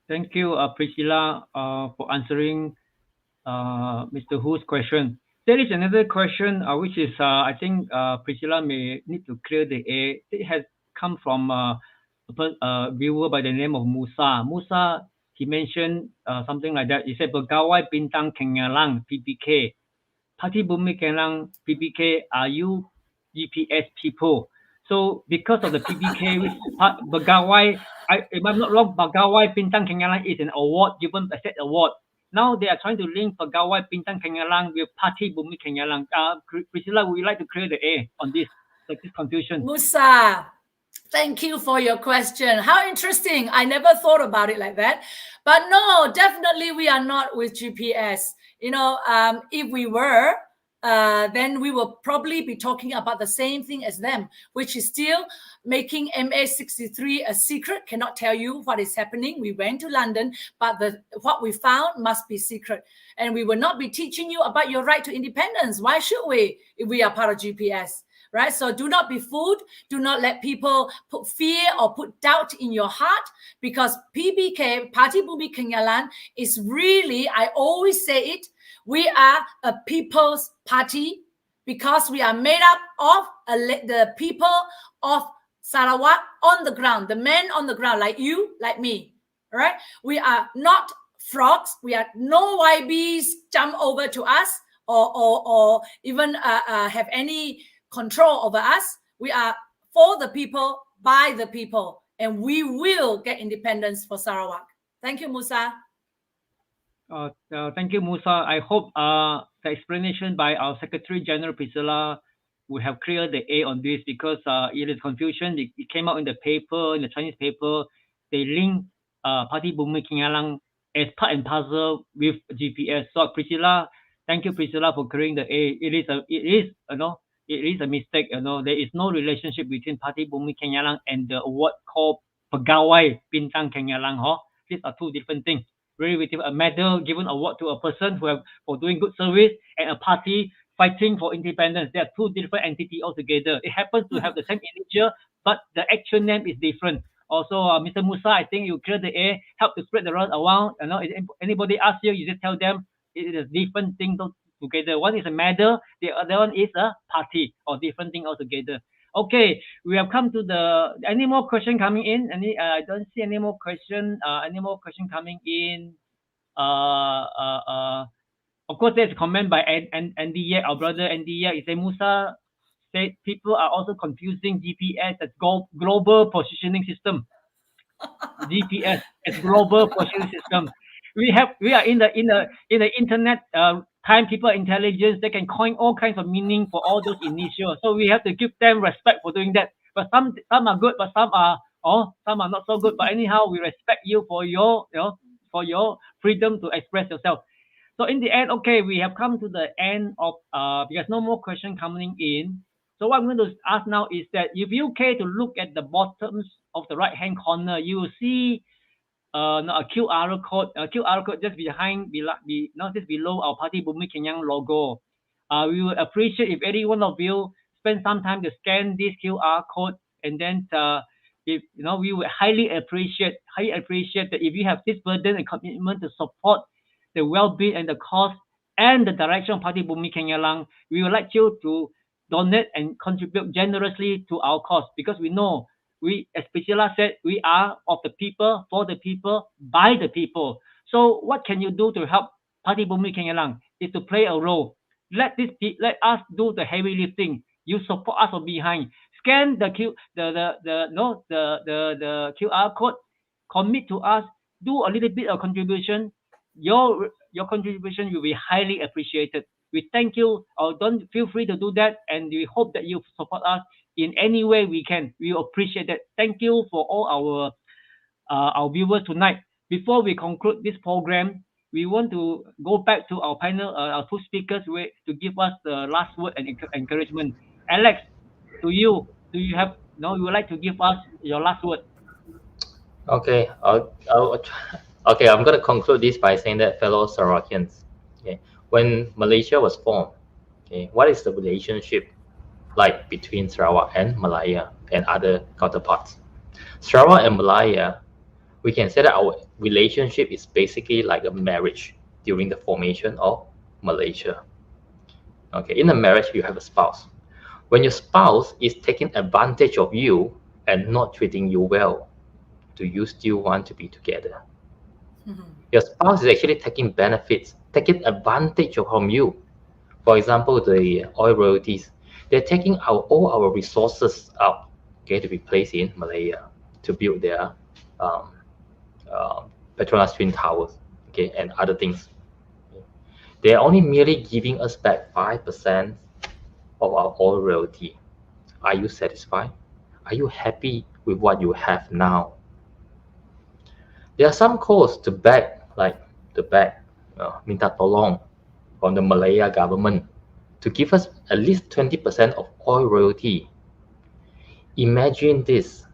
Speaker 2: Thank you, Priscilla, for answering Mr. Hu's question. There is another question which is, I think Priscilla may need to clear the air. It has come from a viewer by the name of Musa. Musa, he mentioned something like that. He said, Pegawai Bintang Kenyalang, PBK. Parti Bumi Kenyalang, PBK, are you GPS people? So because of the PBK, which Pegawai, if I'm not wrong, Pegawai Bintang Kenyalang is an award given, a set award. now they are trying to link Pegawai Bintang Kenyalang with Party Bumi Kenyalang. Priscilla, would you like to clear the air on this confusion?
Speaker 3: Musa, thank you for your question. How interesting. I never thought about it like that. But no, definitely we are not with GPS. You know, if we were, then we will probably be talking about the same thing as them, which is still making MA63 a secret, cannot tell you what is happening. We went to London, but what we found must be secret. And we will not be teaching you about your right to independence. Why should we, if we are part of GPS? Right? So do not be fooled. Do not let people put fear or put doubt in your heart, because PBK, Party Bumi Kenyalang, is really, I always say it, we are a people's party because we are made up of the people of Sarawak on the ground, the men on the ground, like you, like me, right? We are not frogs. We are no YBs jump over to us or even have any control over us. We are for the people, by the people, and we will get independence for Sarawak. Thank you, Musa.
Speaker 2: Thank you, Musa. I hope the explanation by our Secretary General Priscilla will have cleared the air on this, because it is confusion. It came out in the paper, in the Chinese paper. They link Party Bumi Kenyalang as part and parcel with GPS. So Priscilla, thank you, Priscilla, for clearing the air. It is a mistake. There is no relationship between Party Bumi Kenyalang and the award called Pegawai Bintang Kenyalang. These are two different things. Really, with a medal given award to a person for doing good service, and a party fighting for independence. They are two different entities altogether. It happens to have the same initial, but the actual name is different. Also, Mr. Musa, I think you clear the air, help to spread the word around. If anybody asks you, you just tell them it is a different thing together. One is a medal, the other one is a party, or different thing altogether. Okay, we have come to any more question coming in? I don't see any more question. Any more question coming in? Of course, there's a comment by Andy Ye, our brother Andy Ye. He said, Musa said people are also confusing GPS as global positioning system. GPS as global positioning system. We are in the internet time. People are intelligent. They can coin all kinds of meaning for all those initials. So we have to give them respect for doing that. But some are good, but some are not so good. But anyhow, we respect you for your freedom to express yourself. So in the end, okay, we have come to the end of because no more question coming in. So what I'm going to ask now is that if you care to look at the bottoms of the right hand corner, you will see a QR code. A QR code just just below our Party Bumi Kenyang logo. We would appreciate if any one of you spend some time to scan this QR code, and then we would highly appreciate that if you have this burden and commitment to support the well-being and the cause and the direction of Party Bumi Kenyalang, we would like you to donate and contribute generously to our cause, because we know, as Priscilla said, we are of the people, for the people, by the people. So what can you do to help Party Bumi Kenyalang is to play a role. Let us do the heavy lifting. You support us from behind. Scan the QR code, commit to us, do a little bit of contribution. Your contribution will be highly appreciated. We thank you. Don't feel free to do that, and we hope that you support us in any way we can. We appreciate that. Thank you for all our viewers tonight. Before we conclude this program, we want to go back to our panel, our two speakers, to give us the last word and encouragement. Alex, to you, you would like to give us your last word?
Speaker 4: Okay, okay, I'm going to conclude this by saying that, fellow Sarawakians, okay, when Malaysia was formed, okay, what is the relationship like between Sarawak and Malaya and other counterparts? Sarawak and Malaya, we can say that our relationship is basically like a marriage during the formation of Malaysia. Okay, in a marriage, you have a spouse. When your spouse is taking advantage of you and not treating you well, do you still want to be together? Mm-hmm. Your spouse is actually taking benefits, taking advantage from you. For example, the oil royalties, they're taking all our resources out, okay, to be placed in Malaya to build their Petronas Twin Towers, okay, and other things. They are only merely giving us back 5% of our oil royalty. Are you satisfied? Are you happy with what you have now? There are some calls to beg, like the beg, minta tolong from the Malaya government to give us at least 20% of oil royalty. Imagine this.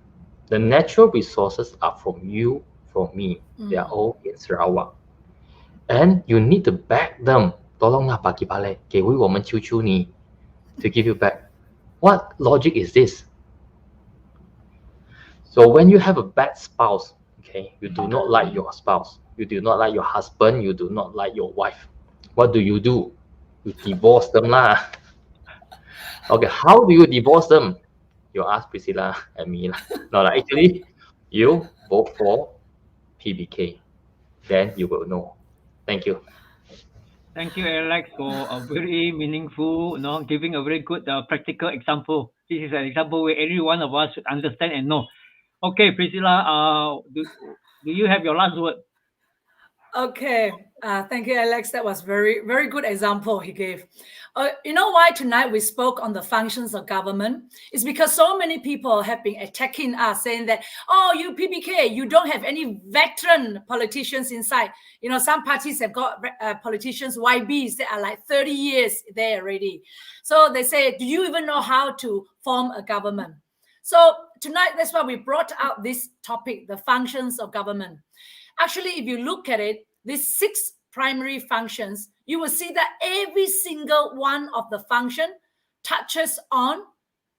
Speaker 4: The natural resources are from you, from me. They are all in Sarawak. And you need to beg them. Tolonglah bagi balik, 给回我们求求你 to give you back. What logic is this? So when you have a bad spouse, okay, you do not like your spouse, you do not like your husband, you do not like your wife. What do? You divorce them lah. Okay, how do you divorce them? You ask Priscilla and me lah. No, actually, you vote for PBK. Then you will know. Thank you.
Speaker 2: Thank you, Alex, for a very meaningful, giving a very good practical example. This is an example where every one of us should understand and know. Okay, Priscilla, do you have your last word?
Speaker 3: Okay, thank you, Alex. That was very, very good example he gave. You know why tonight we spoke on the functions of government? It's because so many people have been attacking us, saying that, oh, you PBK, you don't have any veteran politicians inside. You know, some parties have got politicians, YBs, that are like 30 years there already. So they say, do you even know how to form a government? So tonight, that's why we brought out this topic, the functions of government. Actually, if you look at it, these 6 primary functions, you will see that every single one of the function touches on,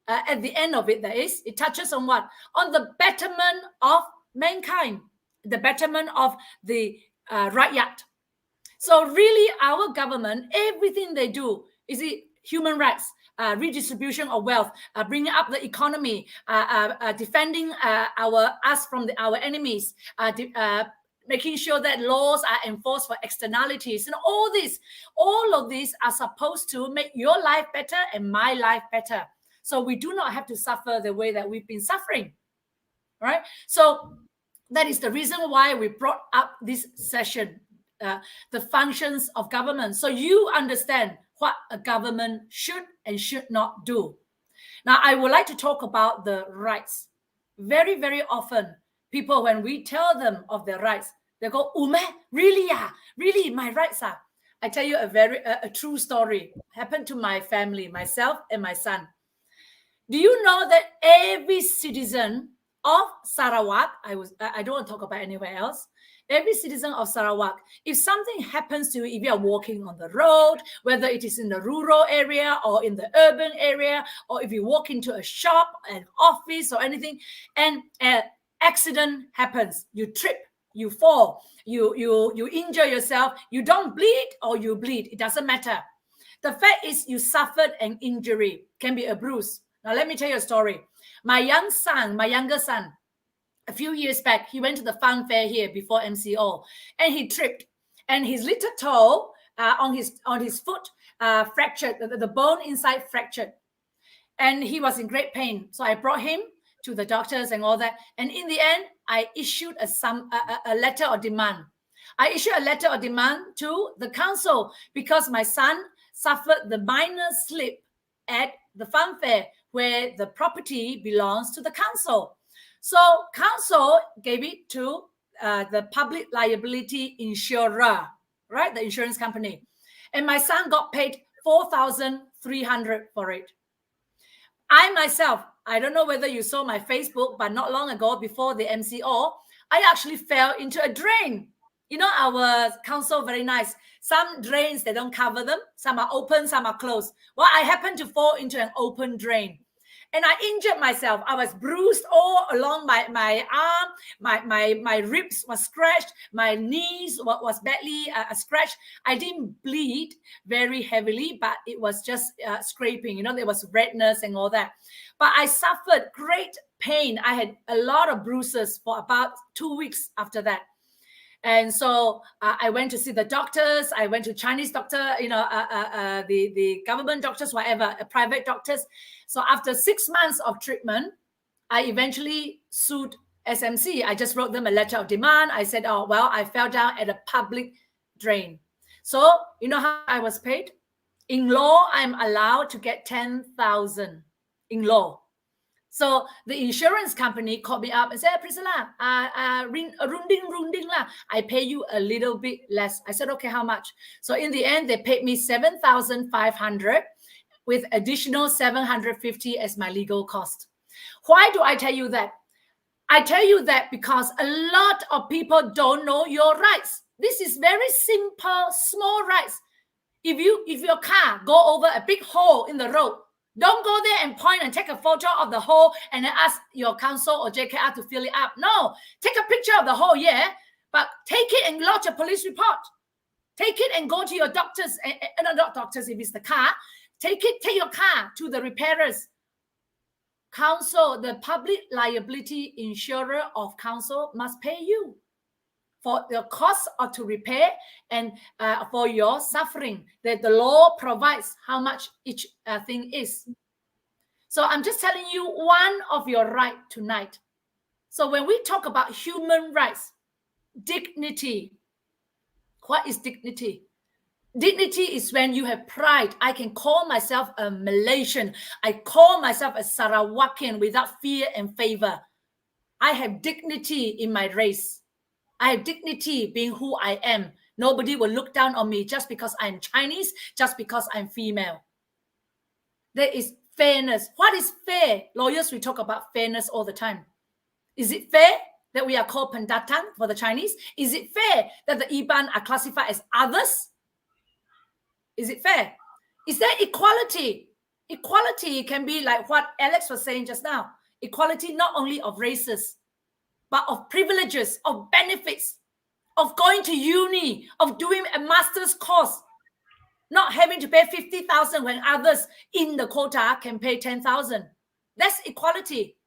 Speaker 3: at the end of it, that is, it touches on what? On the betterment of mankind, the betterment of the rakyat. So really, our government, everything they do is human rights, redistribution of wealth, bringing up the economy, defending us from our enemies, making sure that laws are enforced for externalities, and all of these are supposed to make your life better and my life better. So we do not have to suffer the way that we've been suffering, right? So that is the reason why we brought up this session, the functions of government, so you understand what a government should and should not do. Now, I would like to talk about the rights. Very, very often, people, when we tell them of their rights, they go, "Ume, really? Yeah, really, my rights are." I tell you a true story. Happened to my family, myself and my son. Do you know that every citizen of Sarawak, I don't want to talk about anywhere else, every citizen of Sarawak, if something happens to you, if you are walking on the road, whether it is in the rural area or in the urban area, or if you walk into a shop, an office or anything, and an accident happens, you trip, you fall, you injure yourself, you don't bleed or you bleed, it doesn't matter. The fact is you suffered an injury, can be a bruise. Now let me tell you a story. My younger son, a few years back, he went to the fun fair here before MCO, and he tripped, and his little toe on his foot fractured, the bone inside fractured, and he was in great pain. So I brought him to the doctors and all that, and in the end, I issued a letter of demand. I issued a letter of demand to the council because my son suffered the minor slip at the fun fair where the property belongs to the council. So council gave it to the public liability insurer, right? The insurance company. And my son got paid 4,300 for it. I myself, I don't know whether you saw my Facebook, but not long ago, before the MCO, I actually fell into a drain. You know, our council, very nice. Some drains, they don't cover them. Some are open, some are closed. Well, I happened to fall into an open drain. And I injured myself. I was bruised all along my arm. My ribs were scratched. My knees was badly scratched. I didn't bleed very heavily, but it was just scraping. You know, there was redness and all that. But I suffered great pain. I had a lot of bruises for about 2 weeks after that. And so I went to see the doctors. I went to Chinese doctor, you know, the government doctors, whatever, private doctors. So after 6 months of treatment, I eventually sued SMC. I just wrote them a letter of demand. I said, oh, well, I fell down at a public drain. So you know how I was paid? In law, I'm allowed to get 10,000 in law. So the insurance company called me up and said, Priscilla, runding lah. I pay you a little bit less. I said, okay, how much? So in the end, they paid me 7,500 with additional 750 as my legal cost. Why do I tell you that? I tell you that because a lot of people don't know your rights. This is very simple, small rights. If your car go over a big hole in the road, don't go there and point and take a photo of the hole and then ask your council or JKR to fill it up. No, take a picture of the hole, yeah, but take it and lodge a police report. Take it and go to your doctors, not doctors if it's the car. Take your car to the repairers. Council, the public liability insurer of council must pay you for the cost of to repair and for your suffering that the law provides how much each thing is. So I'm just telling you one of your right tonight. So when we talk about human rights, dignity, what is dignity? Dignity is when you have pride. I can call myself a Malaysian. I call myself a Sarawakian without fear and favor. I have dignity in my race. I have dignity being who I am. Nobody will look down on me just because I'm Chinese, just because I'm female. There is fairness. What is fair? Lawyers, we talk about fairness all the time. Is it fair that we are called pendatang for the Chinese? Is it fair that the Iban are classified as others? Is it fair? Is there equality? Equality can be like what Alex was saying just now. Equality not only of races, but of privileges, of benefits, of going to uni, of doing a master's course, not having to pay 50,000 when others in the quota can pay 10,000. That's equality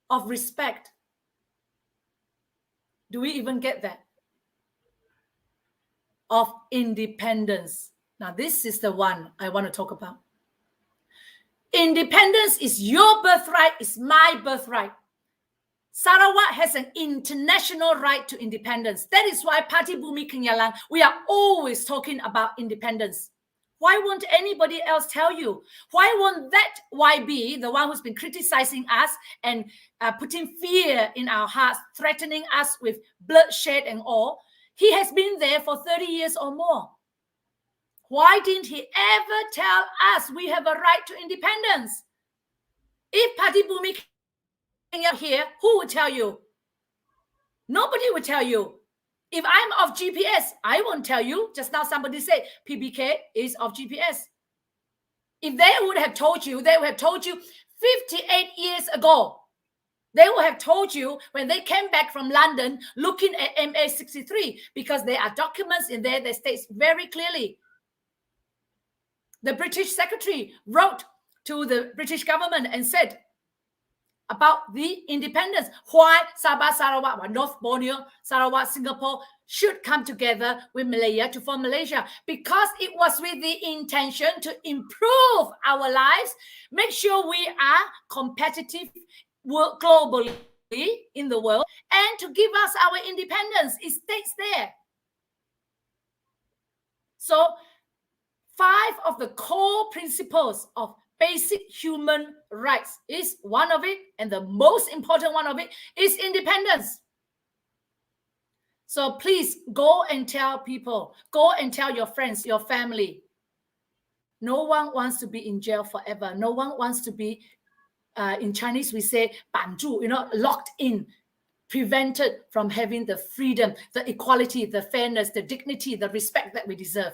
Speaker 3: of respect. Do we even get that? Of independence. Now, this is the one I want to talk about. Independence is your birthright, is my birthright. Sarawak has an international right to independence. That is why Parti Bumi Kenyallang, we are always talking about independence. Why won't anybody else tell you? Why won't that YB, the one who's been criticizing us and putting fear in our hearts, threatening us with bloodshed and all, he has been there for 30 years or more. Why didn't he ever tell us we have a right to independence? If Parti Bumi here, who would tell you? Nobody would tell you. If I'm off GPS, I won't tell you. Just now somebody said PBK is off GPS. If they would have told you, they would have told you 58 years ago. They would have told you when they came back from London looking at MA63, because there are documents in there that states very clearly. The British secretary wrote to the British government and said about the independence, why Sabah, Sarawak, North Borneo, Sarawak, Singapore should come together with Malaya to form Malaysia, because it was with the intention to improve our lives, make sure we are competitive globally in the world, and to give us our independence. It states there. So 5 of the core principles of basic human rights is one of it, and the most important one of it is independence. So please go and tell people, go and tell your friends, your family. No one wants to be in jail forever. No one wants to be, in Chinese we say, 绑住, locked in, prevented from having the freedom, the equality, the fairness, the dignity, the respect that we deserve.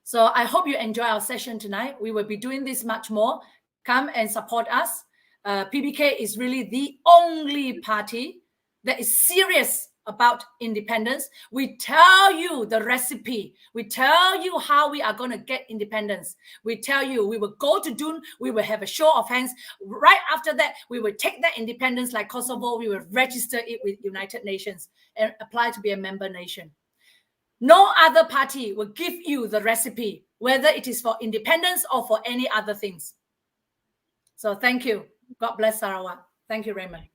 Speaker 3: So I hope you enjoy our session tonight. We will be doing this much more. Come and support us. PBK is really the only party that is serious about independence. We tell you the recipe. We tell you how we are going to get independence. We tell you we will go to Dun, we will have a show of hands. Right after that, we will take that independence like Kosovo, we will register it with United Nations and apply to be a member nation. No other party will give you the recipe, whether it is for independence or for any other things. So thank you. God bless Sarawak. Thank you, Raymond.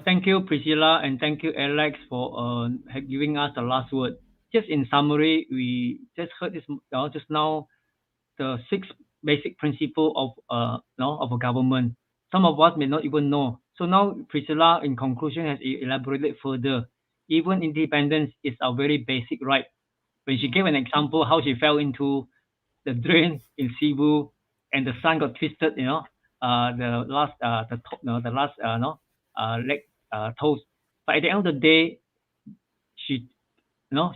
Speaker 2: Thank you, Priscilla, and thank you, Alex, for giving us the last word. just in summary, we just heard this just now, the 6 basic principle of of a government. Some of us may not even know. So now Priscilla, in conclusion, has elaborated further. Even independence is a very basic right. When she gave an example how she fell into the drain in Cebu and the son got twisted, the last the last leg toes. But at the end of the day, she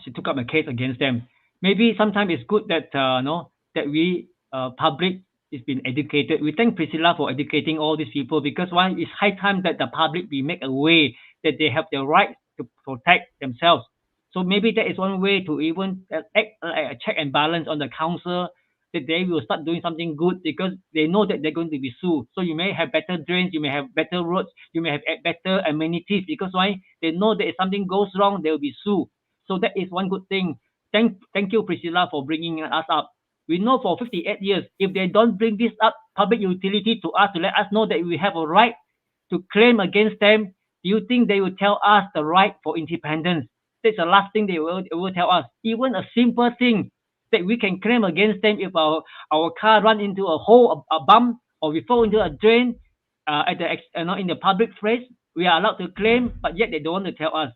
Speaker 2: she took up a case against them. Maybe sometimes it's good that that we public is being educated. We thank Priscilla for educating all these people, because why? It's high time that the public we make a way that they have the right to protect themselves. So maybe that is one way to even act like a check and balance on the council, that they will start doing something good, because they know that they're going to be sued. So you may have better drains, you may have better roads, you may have better amenities, because why? They know that if something goes wrong, they will be sued. So that is one good thing. Thank you, Priscilla, for bringing us up. We know for 58 years, if they don't bring this up, public utility, to us, to let us know that we have a right to claim against them, do you think they will tell us the right for independence? That's the last thing they will tell us. Even a simple thing that we can claim against them, if our car run into a hole, a bump, or we fall into a drain at the in the public place, we are allowed to claim, but yet they don't want to tell us.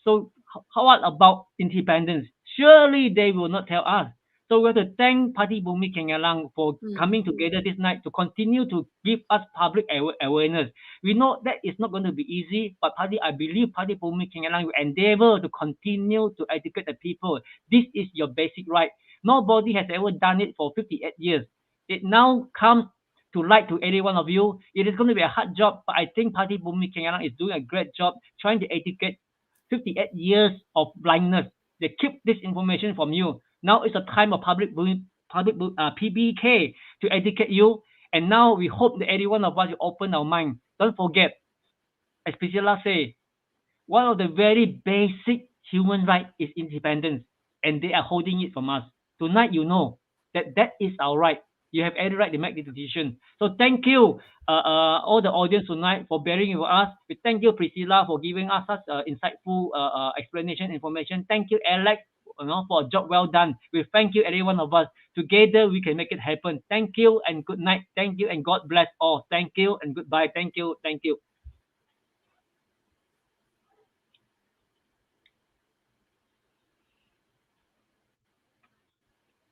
Speaker 2: So how about independence? Surely they will not tell us. So we have to thank Party Bumi Kenyalang for coming together this night to continue to give us public awareness. We know that it's not going to be easy, but I believe Party Bumi Kenyalang will endeavor to continue to educate the people. This is your basic right. Nobody has ever done it for 58 years. It now comes to light to every one of you. It is going to be a hard job, but I think Party Bumi Kenyalang is doing a great job trying to educate 58 years of blindness. They keep this information from you. Now it's a time of public PBK to educate you. And now we hope that every one of us will open our mind. Don't forget, as Priscilla say, one of the very basic human rights is independence. And they are holding it from us. Tonight, you know that that is our right. You have every right to make the decision. So thank you, all the audience tonight, for bearing with us. We thank you, Priscilla, for giving us such insightful explanation, information. Thank you, Alex, for a job well done. We thank you, every one of us. Together, we can make it happen. Thank you and good night. Thank you and God bless all. Thank you and goodbye. Thank you. Thank you.